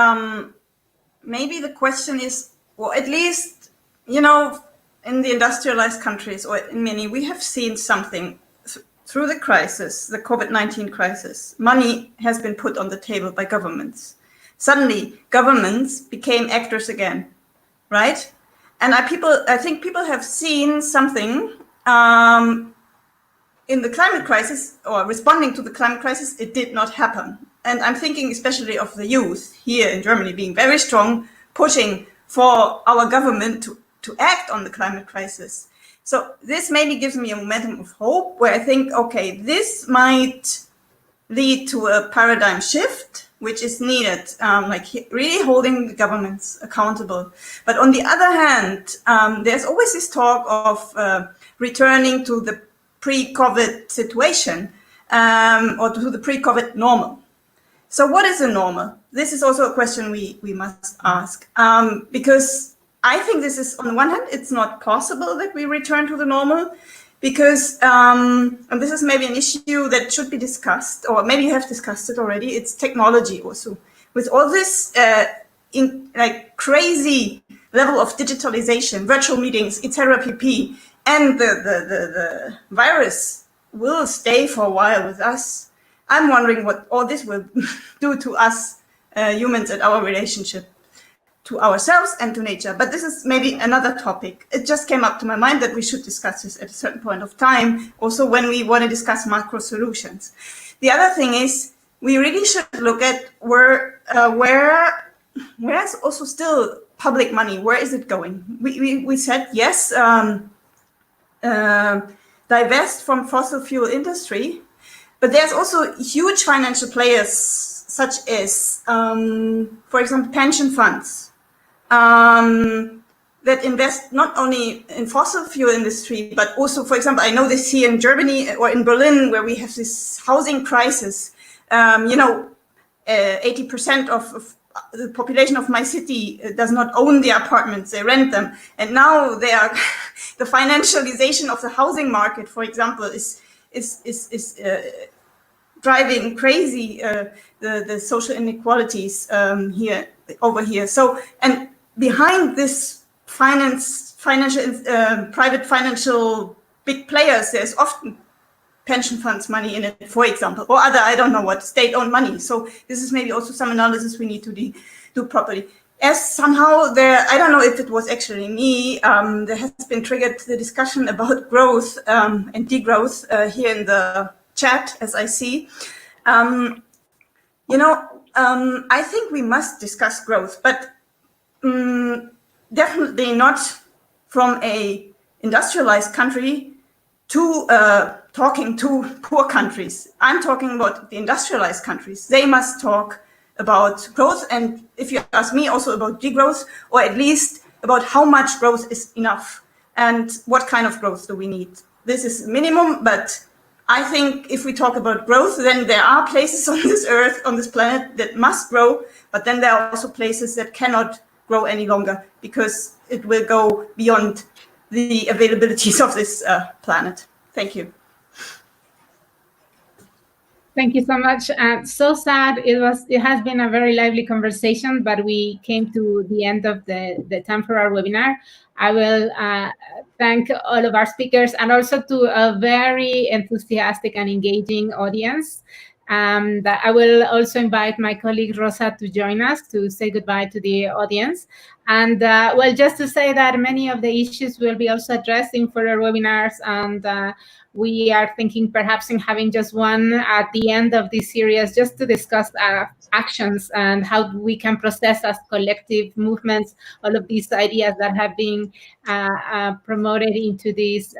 maybe the question is, well, at least, you know, in the industrialized countries, or in many, we have seen something through the crisis, the COVID-19 crisis. Money has been put on the table by governments. Suddenly, governments became actors again, right? And I think people have seen something in the climate crisis, or responding to the climate crisis. It did not happen. And I'm thinking especially of the youth here in Germany being very strong, pushing for our government to act on the climate crisis. So this maybe gives me a momentum of hope, where I think, okay, this might lead to a paradigm shift, which is needed, like really holding the governments accountable. But on the other hand, there's always this talk of returning to the pre-COVID situation, or to the pre-COVID normal. So what is a normal? This is also a question we must ask, because I think this is, on the one hand, it's not possible that we return to the normal, because, and this is maybe an issue that should be discussed, or maybe you have discussed it already, it's technology also. With all this crazy level of digitalization, virtual meetings, etc., pp., and the virus will stay for a while with us. I'm wondering what all this will do to us humans and our relationship to ourselves and to nature. But this is maybe another topic. It just came up to my mind that we should discuss this at a certain point of time, also when we want to discuss macro solutions. The other thing is, we really should look at where is also still public money, where is it going? We said, yes, divest from fossil fuel industry, but there's also huge financial players, such as, for example, pension funds, that invest not only in fossil fuel industry, but also, for example, I know this here in Germany or in Berlin, where we have this housing crisis. 80% of the population of my city does not own the apartments, they rent them. And now they are, the financialization of the housing market, for example, is driving crazy the social inequalities over here. So, and behind this private financial big players, there's often pension funds money in it, for example, or other, I don't know what, state-owned money. So this is maybe also some analysis we need to do properly. As somehow there, I don't know if it was actually me, there has been triggered the discussion about growth and degrowth here in the chat, as I see. I think we must discuss growth, but definitely not from a industrialized country to talking to poor countries. I'm talking about the industrialized countries. They must talk about growth, and if you ask me, also about degrowth, or at least about how much growth is enough and what kind of growth do we need. This is minimum, but I think if we talk about growth, then there are places on this earth, on this planet, that must grow, but then there are also places that cannot grow any longer because it will go beyond the availabilities of this planet. Thank you. Thank you so much. So sad. It has been a very lively conversation, but we came to the end of the time for our webinar. I will thank all of our speakers, and also to a very enthusiastic and engaging audience. That I will also invite my colleague Rosa to join us to say goodbye to the audience. And well, just to say that many of the issues will be also addressed in further webinars, and we are thinking perhaps in having just one at the end of this series, just to discuss actions and how we can process as collective movements all of these ideas that have been promoted into these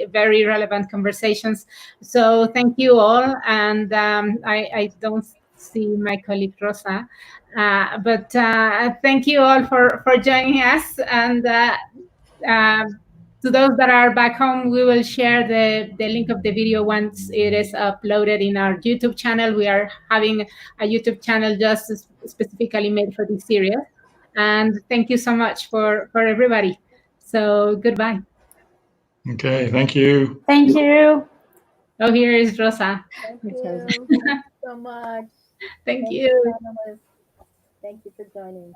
very relevant conversations. So thank you all, and I don't see my colleague Rosa, but thank you all for joining us, and to those that are back home, we will share the link of the video once it is uploaded in our YouTube channel. We are having a YouTube channel just specifically made for this series. And thank you so much for everybody. So goodbye. Okay, thank you. Thank you. Oh, here is Rosa. Thank you so much. Thank Thank you. panelists. Thank you for joining.